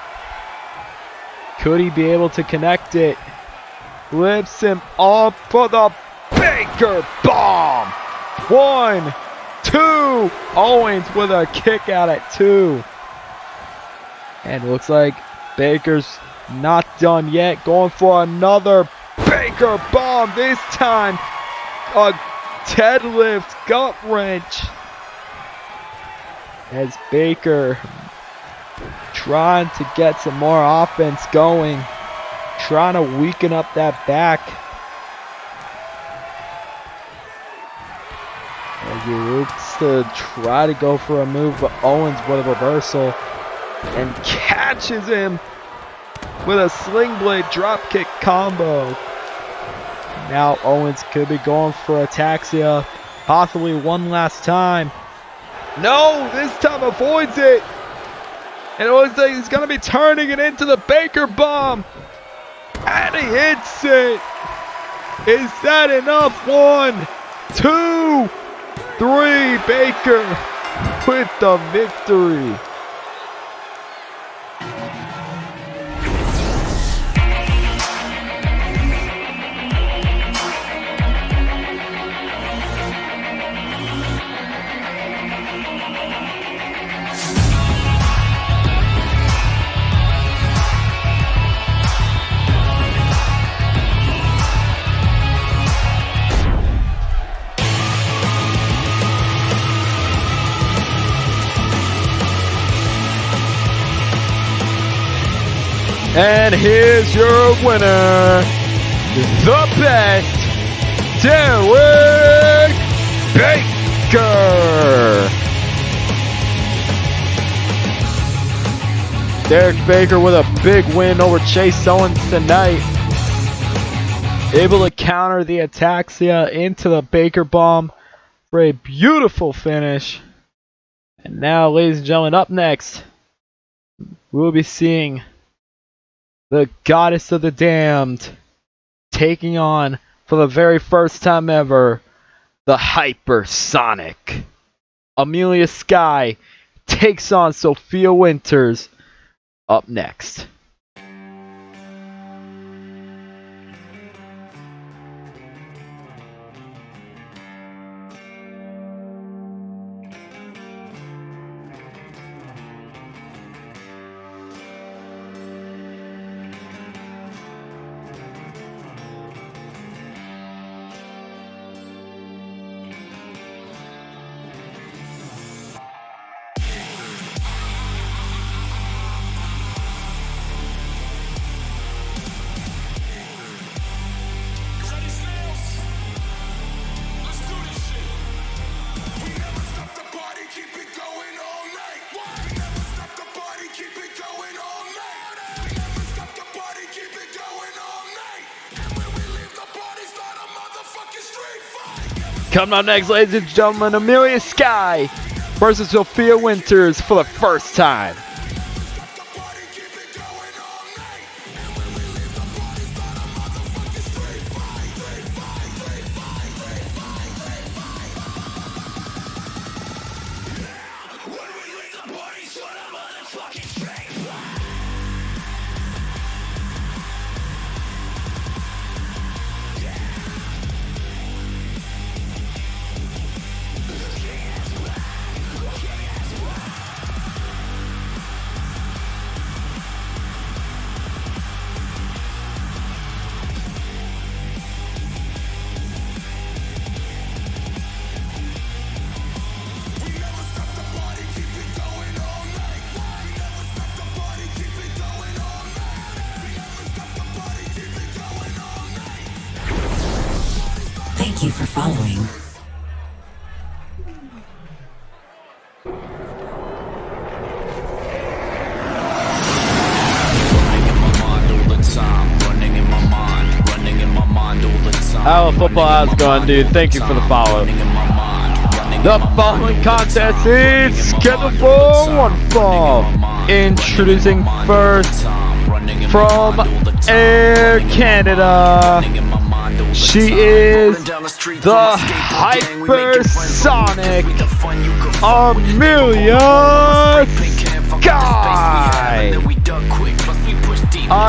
Could he be able to connect it? Lifts him up for the Baker bomb. 1, 2. Owens with a kick out at 2. And looks like Baker's not done yet. Going for another Baker bomb. This time a deadlift gut wrench. As Baker trying to get some more offense going. Trying to weaken up that back. As he looks to try to go for a move, but Owens with a reversal. And catches him with a sling blade dropkick combo. Now Owens could be going for ataxia. Possibly one last time. No, this time avoids it. And it looks like he's going to be turning it into the Baker bomb. And he hits it. Is that enough? 1, 2, 3. Baker with the victory. And here's your winner, the best, Derek Baker. Derek Baker with a big win over Chase Owens tonight. Able to counter the ataxia into the Baker bomb for a beautiful finish. And now, ladies and gentlemen, up next, we'll be seeing the Goddess of the Damned taking on, for the very first time ever, the Hypersonic. Amelia Sky takes on Sophia Winters up next. Coming up next, ladies and gentlemen, Amelia Sky versus Sophia Winters for the first time. Thank you for following. Hello, football, how's it going, dude? Thank you for the follow. The following contest is scheduled for one fall. Introducing first from Air Canada. She is the hypersonic Amelia Sky.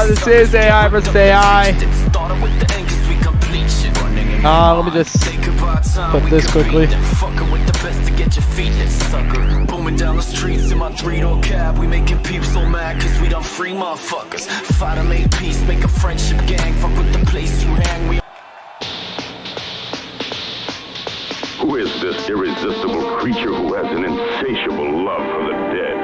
This is AI versus AI. Let me just put this quickly. Booming down the streets in my 3-door cab. We making peeps so mad cause we done free motherfuckers. Fight to make peace, make a friendship gang. Fuck with the place you hang. Who is this irresistible creature who has an insatiable love for the dead?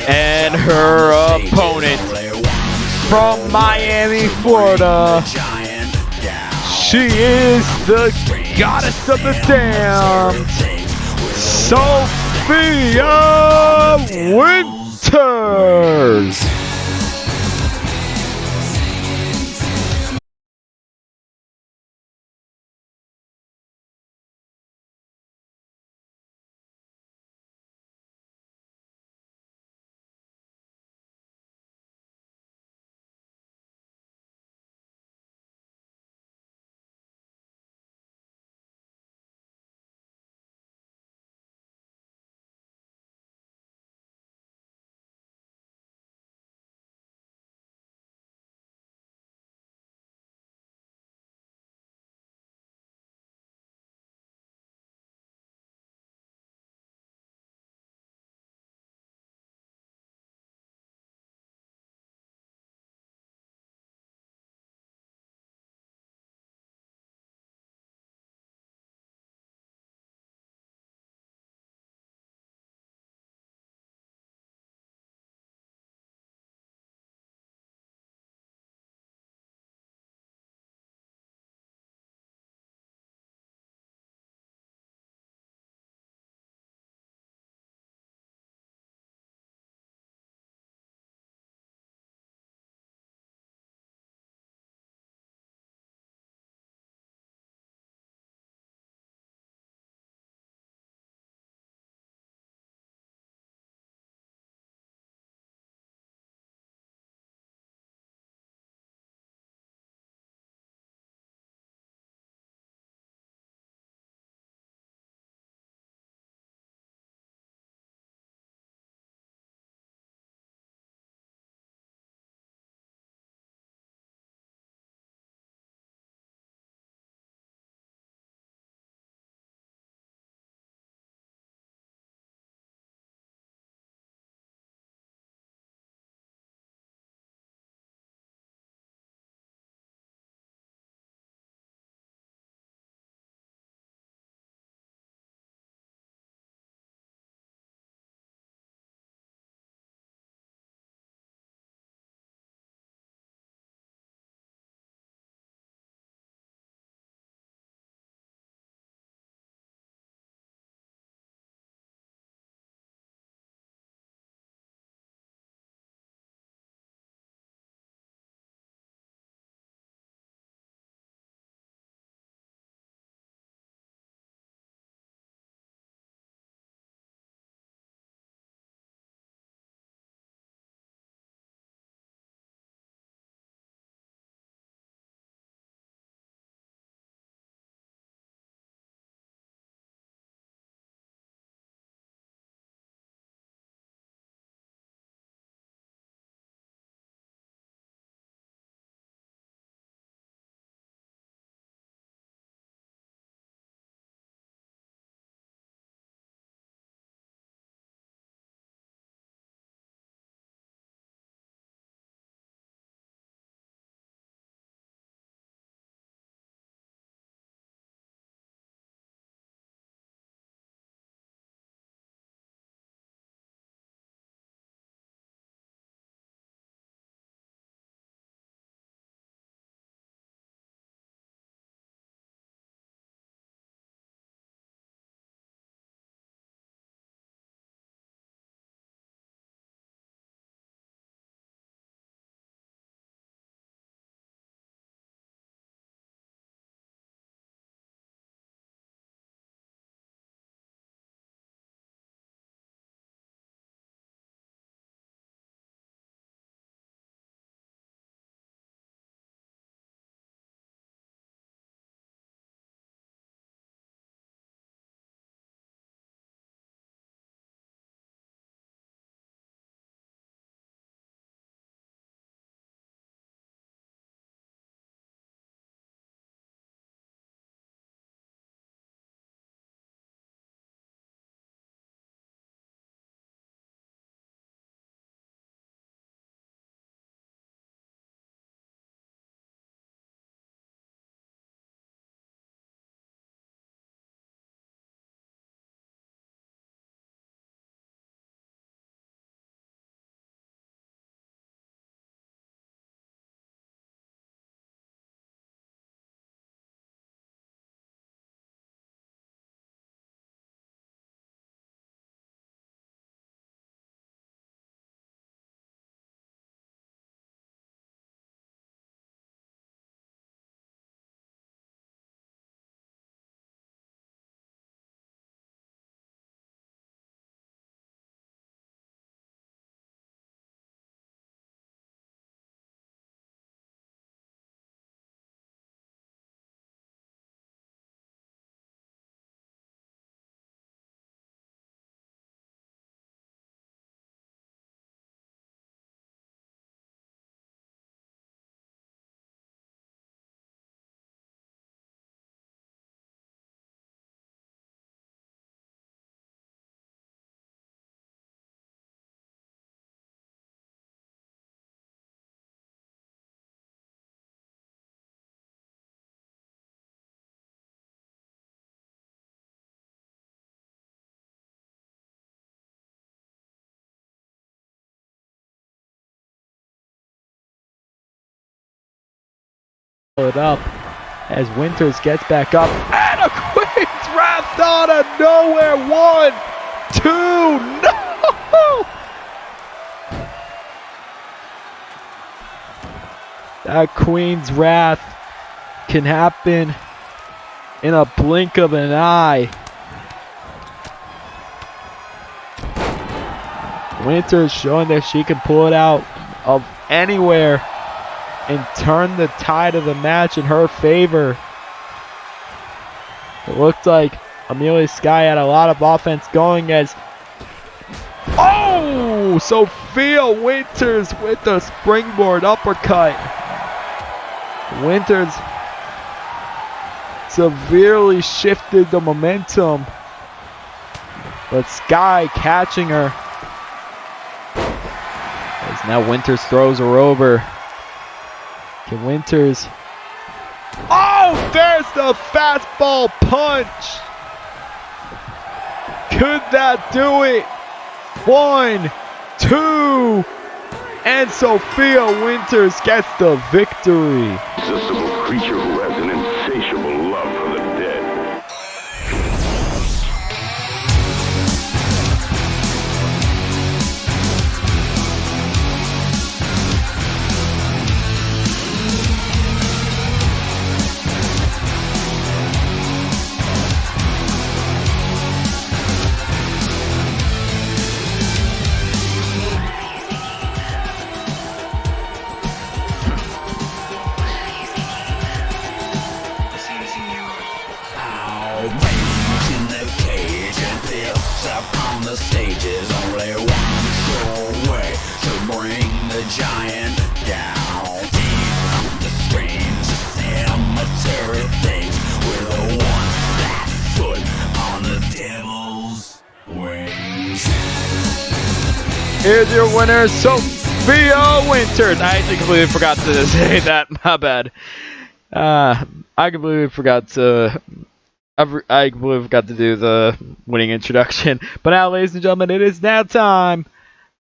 And her opponent from Miami, Florida. She is the goddess of the damned, Sophia Winters. it up as Winters gets back up. And a Queen's Wrath out of nowhere. 1, 2, no! That Queen's Wrath can happen in a blink of an eye. Winters showing that she can pull it out of anywhere and turn the tide of the match in her favor. It looked like Amelia Sky had a lot of offense going as... Oh! Sophia Winters with the springboard uppercut. Winters severely shifted the momentum, but Sky catching her. As now Winters throws her over. Can Winters... Oh, there's the fastball punch. Could that do it? 1, 2, and Sophia Winters gets the victory. Irresistible creature who has an insatiable love for the dead. Here's your winner, Sophia Winters. I actually completely forgot to say that. My bad. I completely forgot to do the winning introduction. But now, ladies and gentlemen, it is now time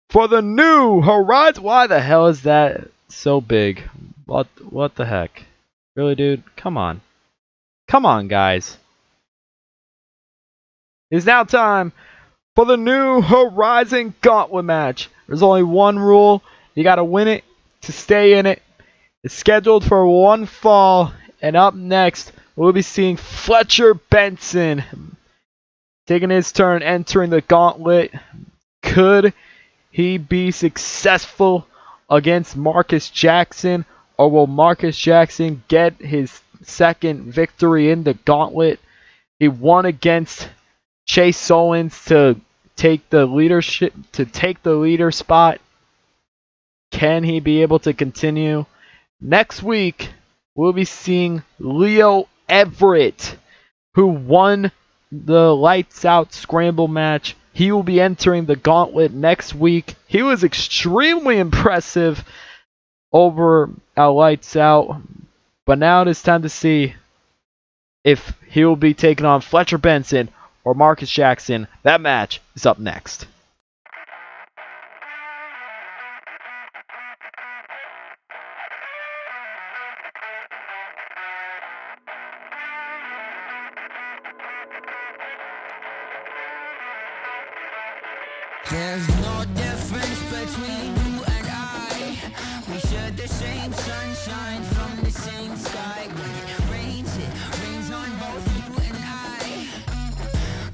for the new Horizon. Why the hell is that so big? What the heck? Really, dude? Come on. Come on, guys. It's now time for the new Horizon Gauntlet match. There's only one rule. You gotta win it to stay in it. It's scheduled for one fall. And up next, we'll be seeing Fletcher Benson taking his turn entering the gauntlet. Could he be successful against Marcus Jackson? Or will Marcus Jackson get his second victory in the gauntlet? He won against Chase Owens to take the leader spot. Can he be able to continue? Next week, we'll be seeing Leo Everett, who won the Lights Out Scramble match. He will be entering the gauntlet next week. He was extremely impressive over at Lights Out. But now it is time to see if he will be taking on Fletcher Benson or Marcus Jackson. That match is up next. There's no difference between you and I. We share the same sunshine from the same sky. When it rains on both you and I.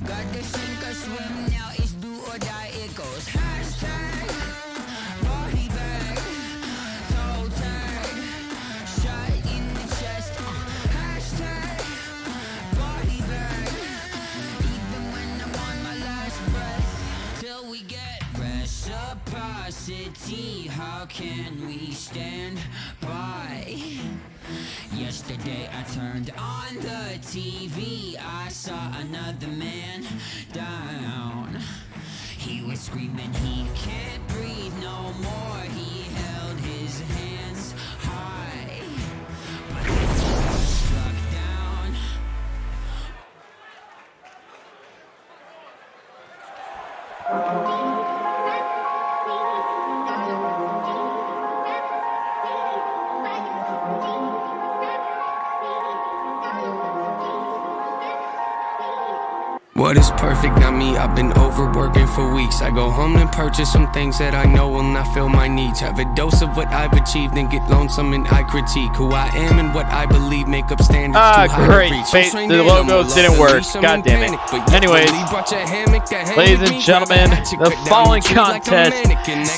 Gotta sink or swim, now it's do or die. It goes hashtag body bag, toe tag, shot in the chest. Hashtag body bag. Even when I'm on my last breath, till we get reciprocity. How can we stand by? Yesterday I turned on the TV. I saw another man down. He was screaming he can't breathe no more. He held his hands high, but he struck down. What is perfect? Not me. I've been overworking for weeks. I go home and purchase some things that I know will not fill my needs. Have a dose of what I've achieved and get lonesome and I critique who I am and what I believe make up standards too high Great. to reach. The logos didn't work. God damn it. Anyways, ladies and gentlemen, the following contest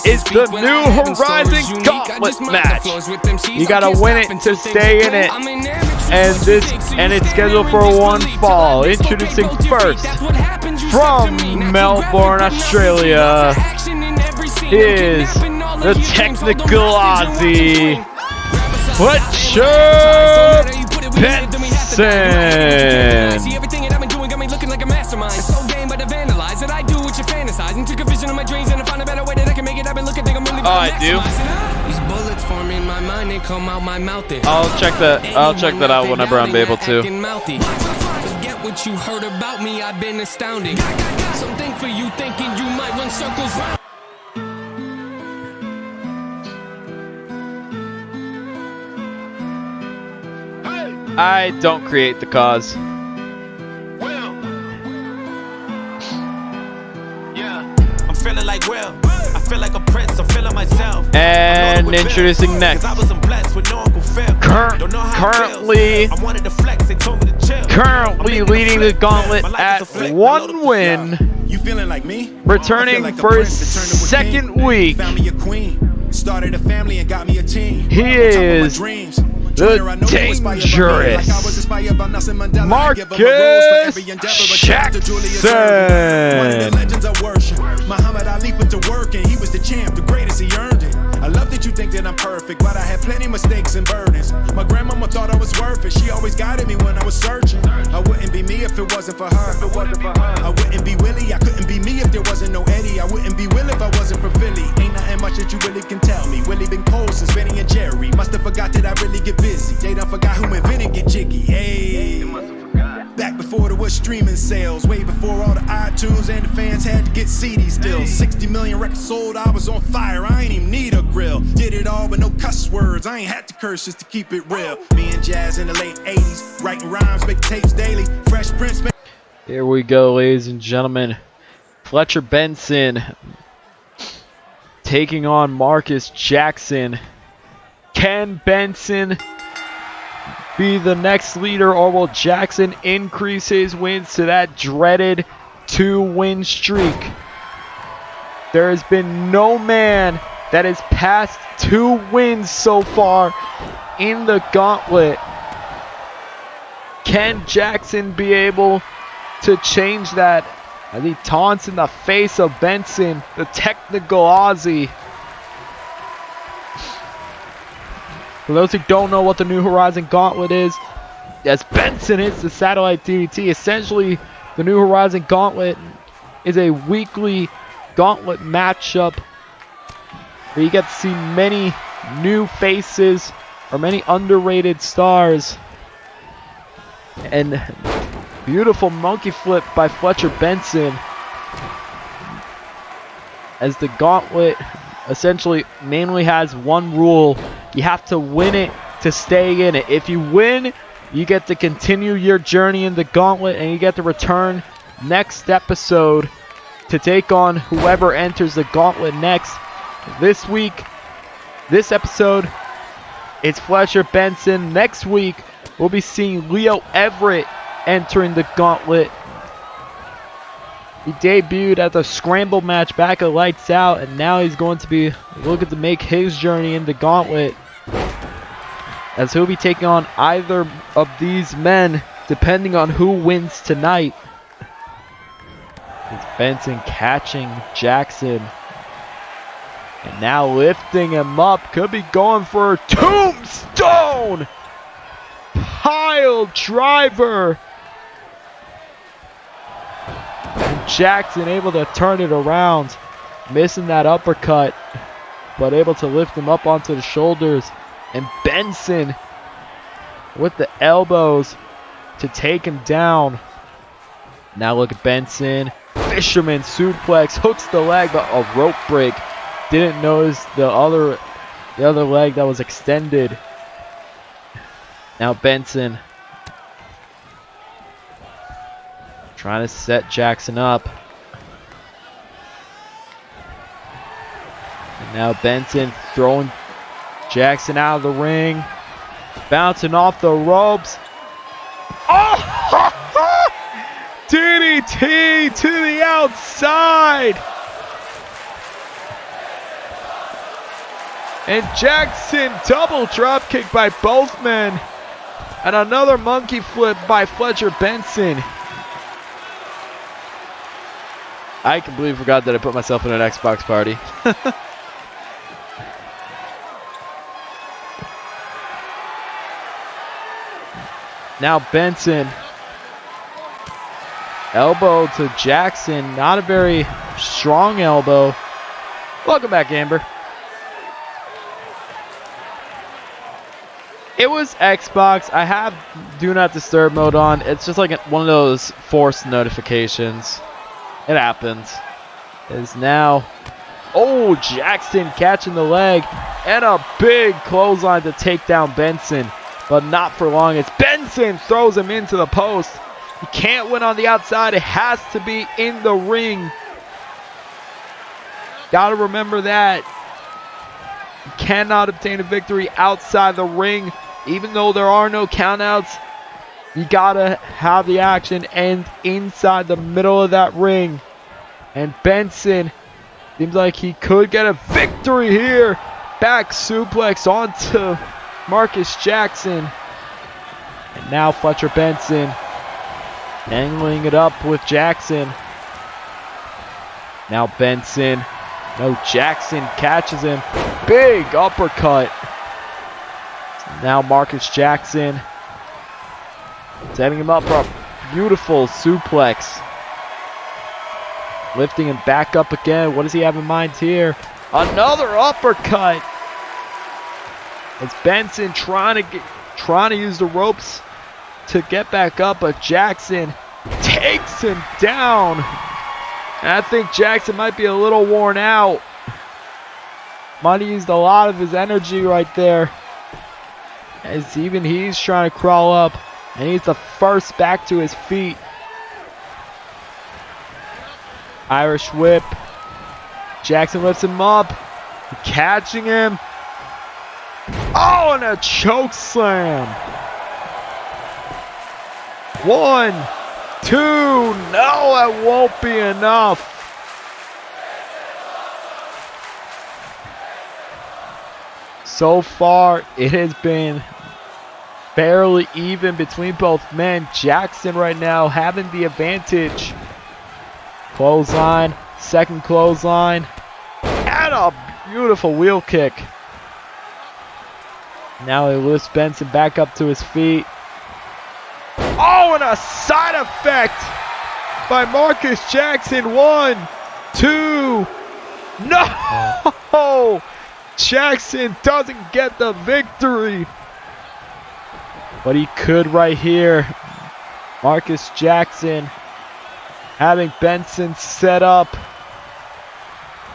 is the New Horizon Gauntlet match. You gotta win it to stay in it, and it's scheduled for one fall. Introducing first from Melbourne, Australia, is the Technical Aussie Fletcher Benson. Oh, I do. I'll check that out whenever I'm able to. Forget what you heard about me, I've been astounding. Something for you thinking you might run circles round. I don't create the cause. Feeling like Will, I feel like a prince, I'm feeling myself. And introducing next, currently leading the gauntlet at 1 win, returning for his second week. Started a family and got me a team. He is the dangerous Marcus Jackson. Muhammad Ali put to work and he was the champ, the greatest, he earned it. I love that you think that I'm perfect, but I had plenty mistakes and burdens. My grandmama thought I was worth it. She always guided me when I was searching. I wouldn't be me if it wasn't for her. I wouldn't be Willie, I couldn't be me if there wasn't no Eddie. I wouldn't be Will if I wasn't from Philly. Ain't nothing much that you really can tell me. Willie been cold since Benny and Jerry. Must have forgot that I really get busy. They done forgot who invented Get Jiggy. Hey. Back before there was streaming sales, way before all the iTunes and the fans had to get CDs still. 60 million records sold, I was on fire, I ain't even need a grill. Did it all with no cuss words, I ain't had to curse just to keep it real. Me and Jazz in the late 80s, writing rhymes, making tapes daily. Fresh Prince. Here we go, ladies and gentlemen. Fletcher Benson taking on Marcus Jackson. Can Benson be the next leader, or will Jackson increase his wins to that dreaded 2-win streak? There has been no man that has passed 2 wins so far in the gauntlet. Can Jackson be able to change that as he taunts in the face of Benson, the Technical Aussie? For those who don't know what the New Horizon Gauntlet is, as Benson hits the satellite DDT, essentially the New Horizon Gauntlet is a weekly gauntlet matchup where you get to see many new faces or many underrated stars. And beautiful monkey flip by Fletcher Benson as the gauntlet essentially mainly has one rule. You have to win it to stay in it. If you win, you get to continue your journey in the gauntlet, and you get to return next episode to take on whoever enters the gauntlet next. This week, this episode, it's Fletcher Benson. Next week, we'll be seeing Leo Everett entering the gauntlet. He debuted at the Scramble match back at Lights Out, and now he's going to be looking to make his journey in the gauntlet, as he'll be taking on either of these men depending on who wins tonight. It's Benson catching Jackson and now lifting him up. Could be going for a tombstone pile driver. And Jackson able to turn it around, missing that uppercut, but able to lift him up onto the shoulders. And Benson with the elbows to take him down. Now look at Benson. Fisherman suplex, hooks the leg, but a rope break. Didn't notice the other leg that was extended. Now Benson Trying to set Jackson up. And now Benson throwing Jackson out of the ring. Bouncing off the ropes. Oh! DDT to the outside. And Jackson double drop kick by both men. And another monkey flip by Fletcher Benson. I completely forgot that I put myself in an Xbox party. Now Benson. Elbow to Jackson. Not a very strong elbow. Welcome back, Amber. It was Xbox. I have Do Not Disturb mode on. It's just like one of those forced notifications. It happens. It is now. Oh, Jackson catching the leg. And a big clothesline to take down Benson. But not for long as Benson throws him into the post. You can't win on the outside. It has to be in the ring. Gotta remember that. You cannot obtain a victory outside the ring. Even though there are no countouts, you gotta have the action end inside the middle of that ring. And Benson seems like he could get a victory here. Back suplex onto Marcus Jackson. And now Fletcher Benson angling it up with Jackson. Now Benson. No, Jackson catches him. Big uppercut. Now Marcus Jackson setting him up for a beautiful suplex. Lifting him back up again. What does he have in mind here? Another uppercut. It's Benson trying to use the ropes to get back up, but Jackson takes him down. And I think Jackson might be a little worn out. Might have used a lot of his energy right there. As even he's trying to crawl up. And he's the first back to his feet. Irish whip. Jackson lifts him up. Catching him. Oh, and a choke slam. 1, 2. No, that won't be enough. So far, it has been fairly even between both men. Jackson right now having the advantage. Clothesline, second clothesline, and a beautiful wheel kick. Now he lifts Benson back up to his feet. Oh, and a side effect by Marcus Jackson. 1, 2. No! Jackson doesn't get the victory. But he could right here. Marcus Jackson having Benson set up.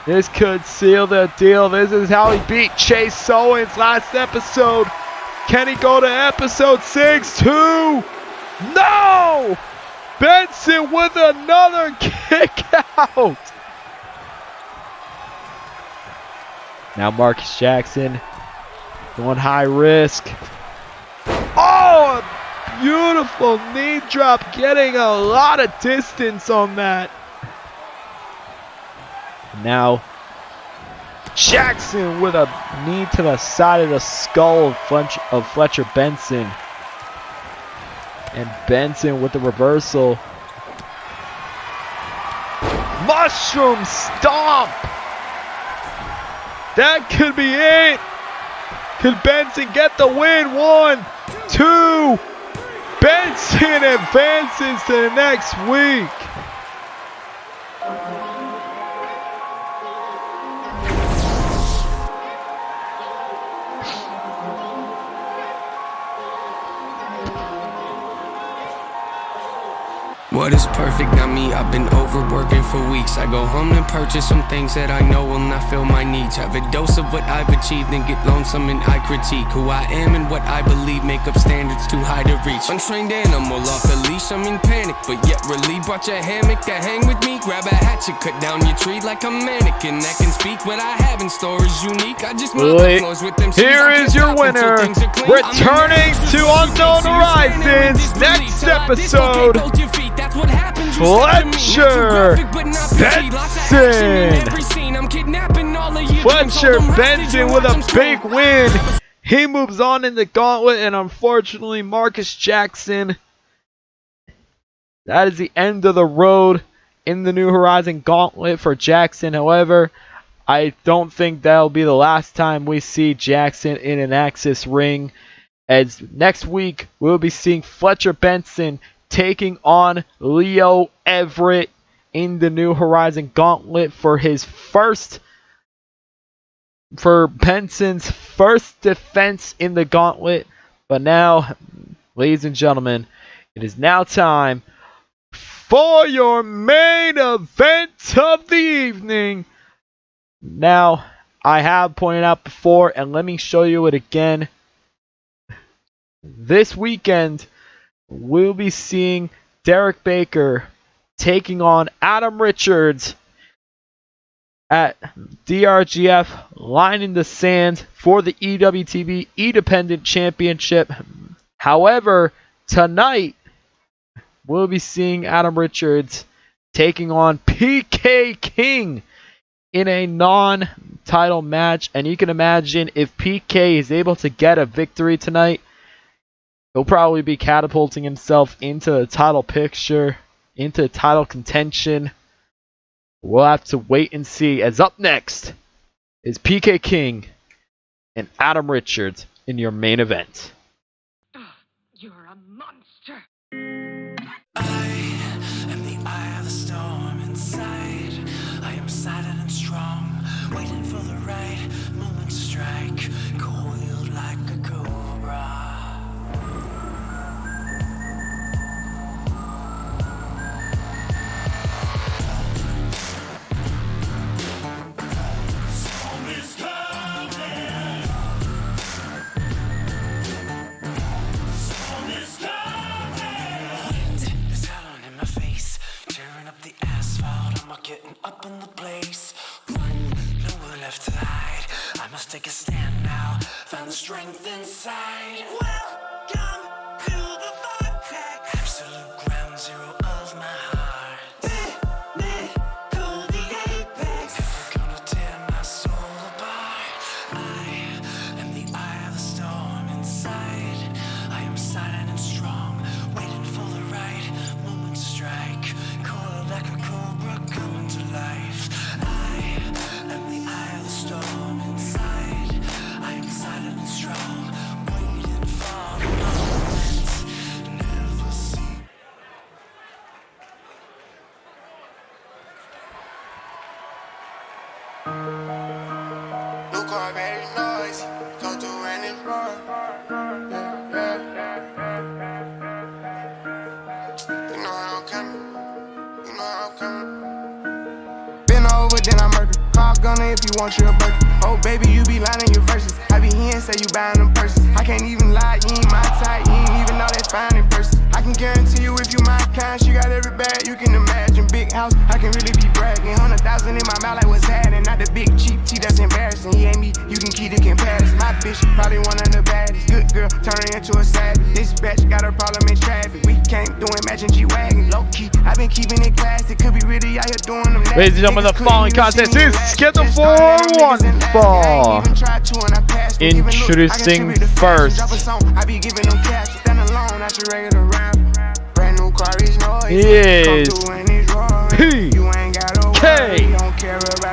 This could seal the deal. This is how he beat Chase Owens last episode. Can he go to episode 6 too? No! Benson with another kick out. Now Marcus Jackson going high risk. Oh, a beautiful knee drop, getting a lot of distance on that. Now Jackson with a knee to the side of the skull of Fletcher Benson. And Benson with the reversal. Mushroom stomp. That could be it. Could Benson get the win? 1, 2. Benson advances to the next week. What is perfect? Not me, I've been overworking for weeks. I go home and purchase some things that I know will not fill my needs. Have a dose of what I've achieved and get lonesome and I critique who I am and what I believe make up standards too high to reach. Untrained animal off the leash, I'm in panic, but yet relieved. Brought your hammock to hang with me, grab a hatchet, cut down your tree like a mannequin. That can speak what I have in store is unique. I just mop the floors with them. Here is your winner, returning to Unknown Horizons next episode, Fletcher Benson. Fletcher Benson with a big win. He moves on in the gauntlet, and unfortunately, Marcus Jackson. That is the end of the road in the New Horizon gauntlet for Jackson. However, I don't think that'll be the last time we see Jackson in an Axis ring, as next week we'll be seeing Fletcher Benson taking on Leo Everett in the New Horizon gauntlet for Benson's first defense in the gauntlet. But now, ladies and gentlemen, it is now time for your main event of the evening. Now, I have pointed out before, and let me show you it again. This weekend, we'll be seeing Derek Baker taking on Adam Richards at DRGF Line in the Sand for the EWTB Independent Championship. However, tonight, we'll be seeing Adam Richards taking on PK King in a non-title match. And you can imagine if PK is able to get a victory tonight, he'll probably be catapulting himself into the title picture, into title contention. We'll have to wait and see, as up next is PK King and Adam Richards in your main event. You're a monster. I am the eye of the storm inside. I am silent and strong, waiting for the right moment to strike, coiled like a cobra. Getting up in the place, nowhere left to hide. I must take a stand now, find the strength inside. Welcome to the vortex, absolute ground zero of my heart. Pinnacle, the apex, never gonna tear my soul apart. I am the eye of the storm inside. I am silent and strong, waiting for the right moment to strike, coiled like a cobra coming to life. I am the eye of the storm inside. I am silent and strong, waiting for the moment. Never see. New car very noisy, come through and it's roar. You know how I'm coming. You know how I'm coming. Been over, then I murder. Call gunner if you want your burger. Oh, baby, you be lying in your verses. I be here and say you buying them purses. I can't even lie, you ain't my type. You ain't even know that fine in person. I can guarantee you if you my kind, she got every bag you can imagine. Big house, I can really be bragging. 100,000 in my mouth like what's happening. Not the big cheap tea, that's embarrassing. He ain't me, you can keep the comparison. My bitch, probably one of the baddest. Good girl, turning into a savage. This bitch got a problem in traffic. We can't do it, matching G-Wagon. Low key, I been keeping it classy. Could be really out here doing them. Ladies and gentlemen, the following contest is scheduled for one fall. Introducing first is PK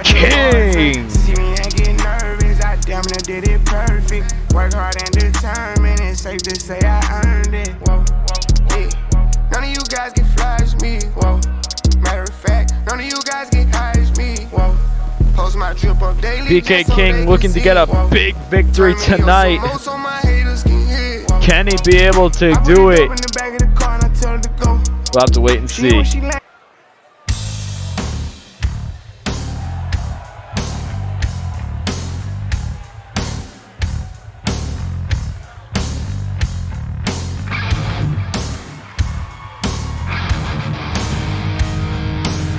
King. See me ain't get nervous, I damn near did it perfect. Work hard and determined, it's safe to say I earned it. Whoa, yeah. None of you guys can flash me. Whoa. Matter of fact, none of you guys can hide me. Whoa. Post my drip up daily. PK King looking to get a big victory tonight. Can he be able to do it? We'll have to wait and see.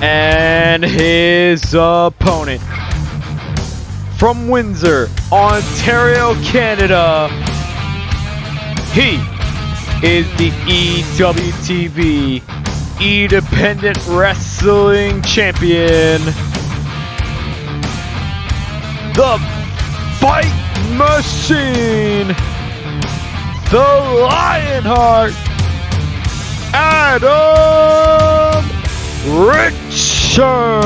And his opponent from Windsor, Ontario, Canada, he is the EWTV Independent Wrestling Champion, the Fight Machine, the Lionheart, Adam Richards.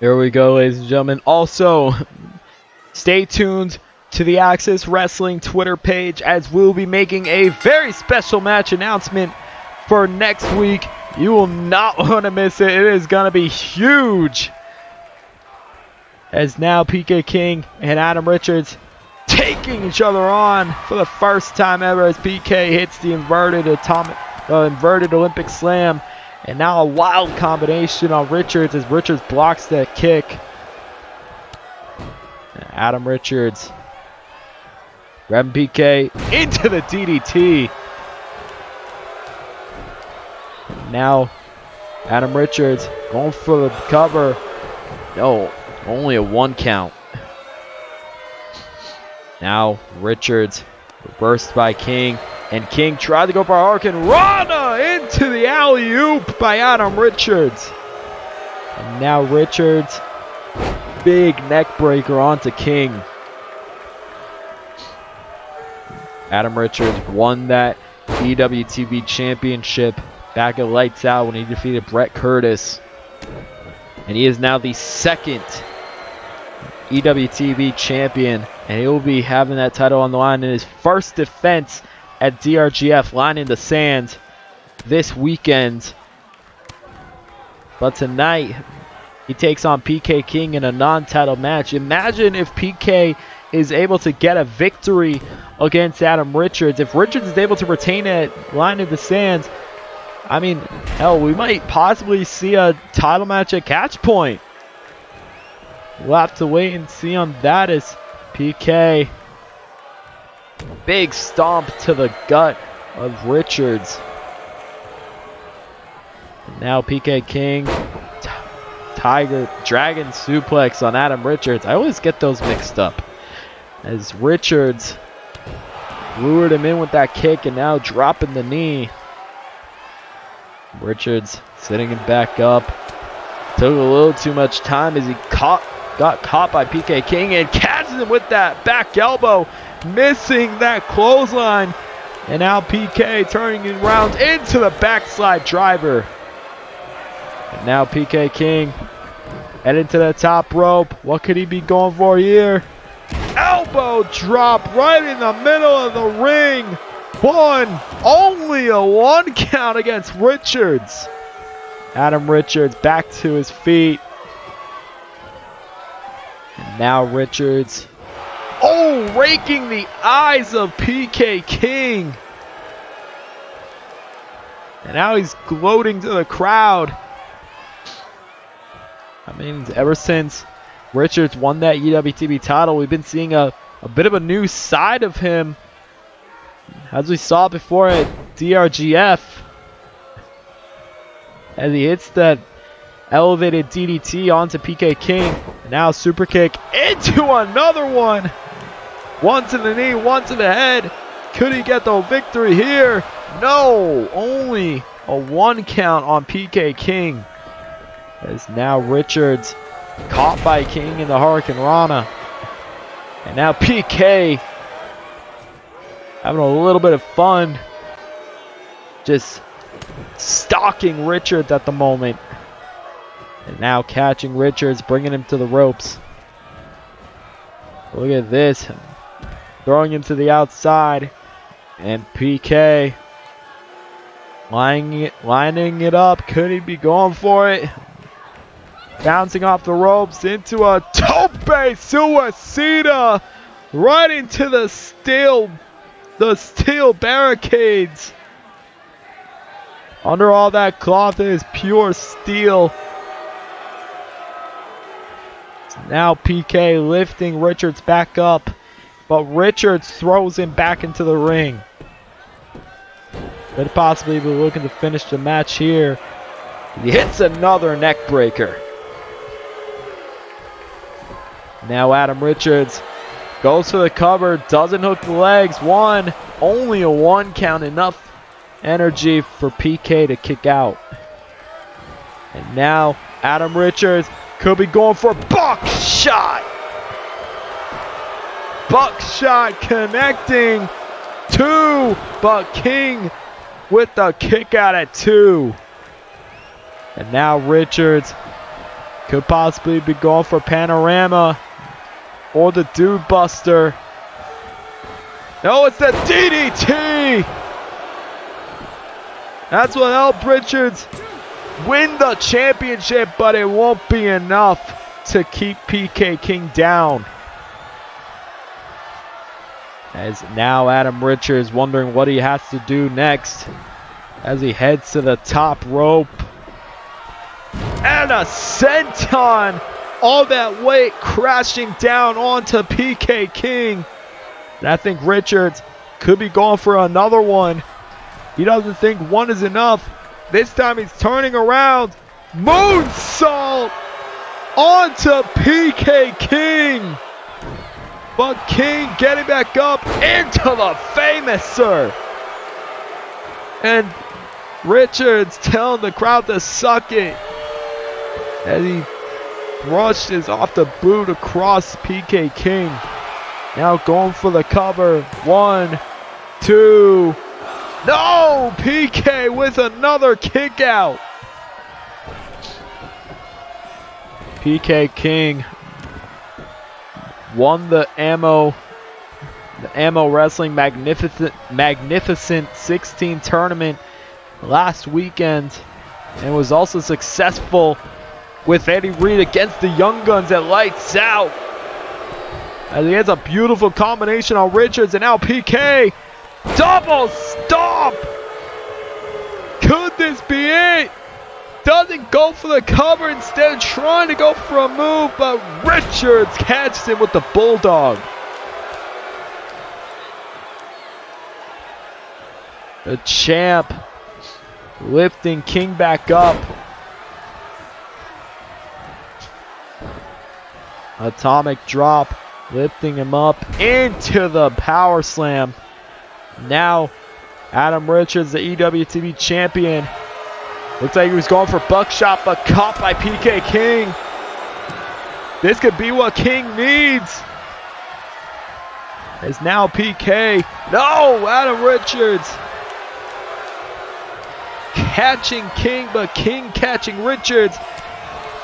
Here we go, ladies and gentlemen. Also, stay tuned to the Access Wrestling Twitter page, as we'll be making a very special match announcement for next week. You will not want to miss it. It is going to be huge. As now PK King and Adam Richards taking each other on for the first time ever, as PK hits the inverted Olympic Slam. And now a wild combination on Richards as Richards blocks that kick. Adam Richards grabbing PK into the DDT. And now Adam Richards going for the cover. No, only a 1 count. Now Richards reversed by King. And King tried to go for a Hurricane Rana into the alley-oop by Adam Richards. And now Richards, big neck breaker onto King. Adam Richards won that EWTV championship back at Lights Out when he defeated Brett Curtis. And he is now the 2nd EWTV champion. And he will be having that title on the line in his first defense at DRGF, Line in the Sand, this weekend. But tonight, he takes on PK King in a non-title match. Imagine if PK is able to get a victory against Adam Richards. If Richards is able to retain it, Line in the Sand, I mean, hell, we might possibly see a title match at Catch Point. We'll have to wait and see on that, as PK, big stomp to the gut of Richards. And now PK King, Tiger Dragon suplex on Adam Richards. I always get those mixed up, as Richards lured him in with that kick and now dropping the knee. Richards sitting him back up. Took a little too much time as he got caught by PK King and catches him with that back elbow, missing that clothesline. And now PK turning it around into the backslide driver. And now PK King heading to the top rope. What could he be going for here? Elbow drop right in the middle of the ring. Only a 1 count against Richards. Adam Richards back to his feet. And now Richards, raking the eyes of PK King. And now he's gloating to the crowd. I mean, ever since Richards won that EWTV title, we've been seeing a bit of a new side of him. As we saw before at DRGF as he hits that elevated DDT onto PK King. Now super kick into another one. One to the knee, one to the head. Could he get the victory here? No, only a 1 count on PK King. As now Richards caught by King in the Hurricane Rana. And now PK having a little bit of fun. Just stalking Richards at the moment. And now catching Richards, bringing him to the ropes. Look at this. Throwing him to the outside. And PK lining it up. Could he be going for it? Bouncing off the ropes into a tope suicida. Right into the steel barricades. Under all that cloth is pure steel. Now PK lifting Richards back up, but Richards throws him back into the ring. Could possibly be looking to finish the match here. He hits another neck breaker. Now Adam Richards goes for the cover, doesn't hook the legs. Only a 1 count, enough energy for PK to kick out. And now Adam Richards could be going for a buckshot. Buckshot connecting 2, but King with the kick out at 2. And now Richards could possibly be going for Panorama or the Dude Buster. No, it's the DDT. That's what helped Richards win the championship, but it won't be enough to keep PK King down. As now Adam Richards wondering what he has to do next as he heads to the top rope. And a senton, all that weight crashing down onto PK King. And I think Richards could be going for another one. He doesn't think 1 is enough. This time he's turning around. Moonsault onto PK King. But King getting back up into the Famouser. And Richards telling the crowd to suck it as he brushes off the boot across PK King. Now going for the cover. 1, 2. No! PK with another kick out. PK King won the Ammo Wrestling Magnificent 16 tournament last weekend and was also successful with Eddie Reed against the Young Guns at Lights Out. As he has a beautiful combination on Richards, and now PK double stomp. Could this be it? Doesn't go for the cover, instead trying to go for a move, but Richards catches him with the Bulldog. The champ lifting King back up. Atomic drop, lifting him up into the power slam. Now Adam Richards, the EWTB champion. Looks like he was going for buckshot, but caught by PK King. This could be what King needs. As now PK. No, Adam Richards catching King, but King catching Richards.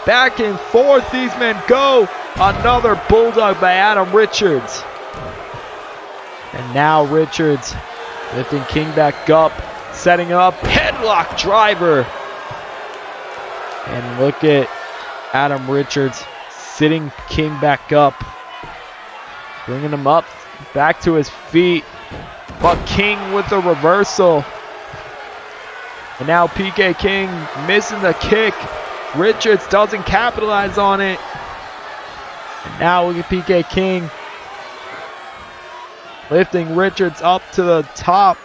Back and forth these men go. Another Bulldog by Adam Richards. And now Richards lifting King back up, setting up headlock driver. And look at Adam Richards sitting King back up, bringing him up back to his feet. But King with the reversal. And now PK King missing the kick. Richards doesn't capitalize on it. And now look at PK King lifting Richards up to the top.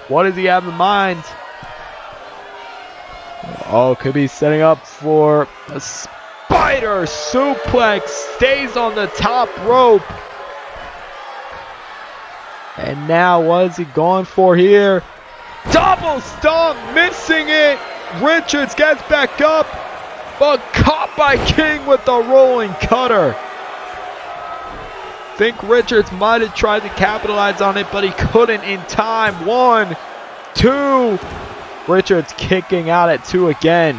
What does he have in mind? Oh, could be setting up for a spider suplex. Stays on the top rope. And now what is he going for here? Double stomp, missing it. Richards gets back up, but caught by King with the rolling cutter. Think Richards might have tried to capitalize on it, but he couldn't in time. 1, 2. Richards kicking out at 2 again.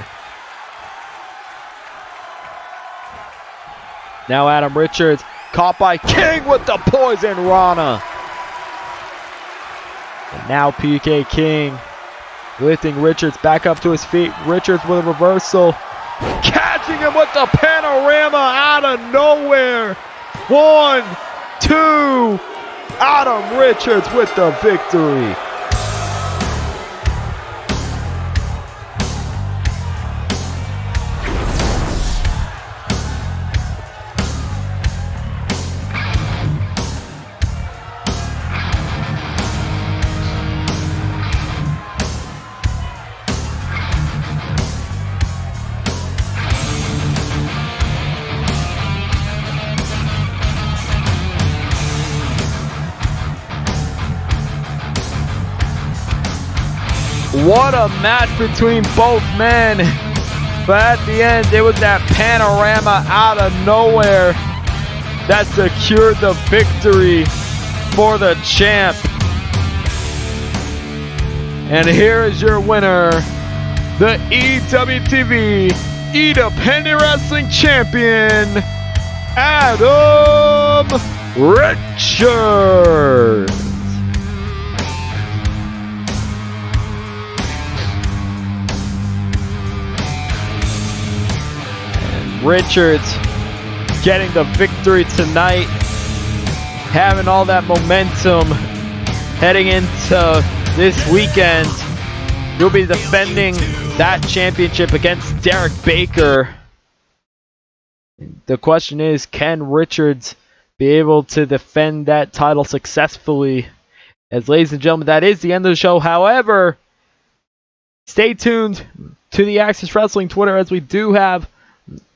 Now Adam Richards caught by King with the poison Rana. And now PK King lifting Richards back up to his feet. Richards with a reversal. Catching him with the panorama out of nowhere. 1, 2. Adam Richards with the victory. What a match between both men. But at the end, it was that panorama out of nowhere that secured the victory for the champ. And here is your winner, the EWTV Independent Wrestling Champion, Adam Richards. Richards getting the victory tonight, having all that momentum heading into this weekend. You'll be defending that championship against Derek Baker. The question is, can Richards be able to defend that title successfully? As ladies and gentlemen, that is the end of the show. However, stay tuned to the Access Wrestling Twitter as we do have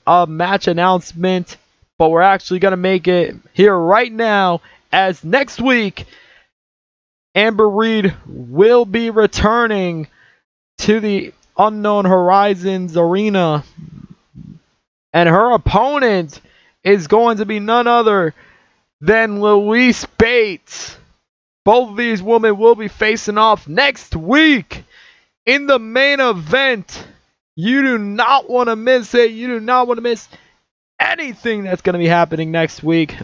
a match announcement, but we're actually going to make it here right now, as next week Amber Reed will be returning to the Unknown Horizons arena, and her opponent is going to be none other than Louise Bates. Both of these women will be facing off next week in the main event. You do not want to miss it. You do not want to miss anything that's going to be happening next week.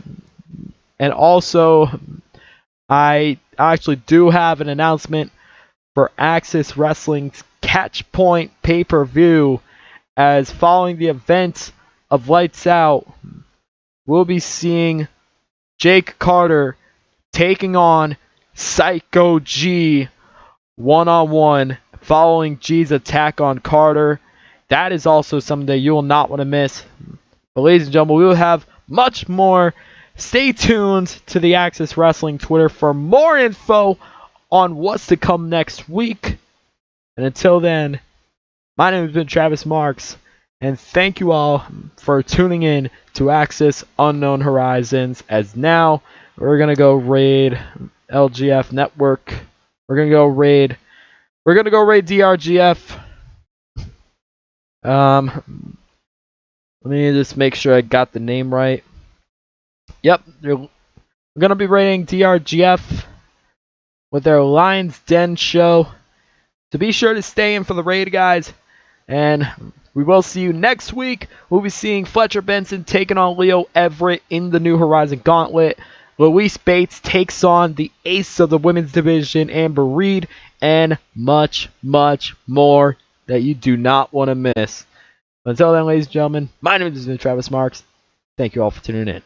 And also, I actually do have an announcement for Access Wrestling's Catch Point pay-per-view, as following the event of Lights Out, we'll be seeing Jake Carter taking on Psycho G one-on-one following G's attack on Carter. That is also something that you will not want to miss. But ladies and gentlemen, we will have much more. Stay tuned to the Access Wrestling Twitter for more info on what's to come next week. And until then, my name has been Travis Marks, and thank you all for tuning in to Access Unknown Horizons. As now, we're going to go raid LGF Network. We're going to go raid DRGF. Let me just make sure I got the name right. Yep, we're going to be raiding DRGF with their Lions Den show. So be sure to stay in for the raid, guys. And we will see you next week. We'll be seeing Fletcher Benson taking on Leo Everett in the New Horizon Gauntlet. Louise Bates takes on the ace of the women's division, Amber Reed, and much, much more that you do not want to miss. Until then, ladies and gentlemen, my name is Travis Marks. Thank you all for tuning in.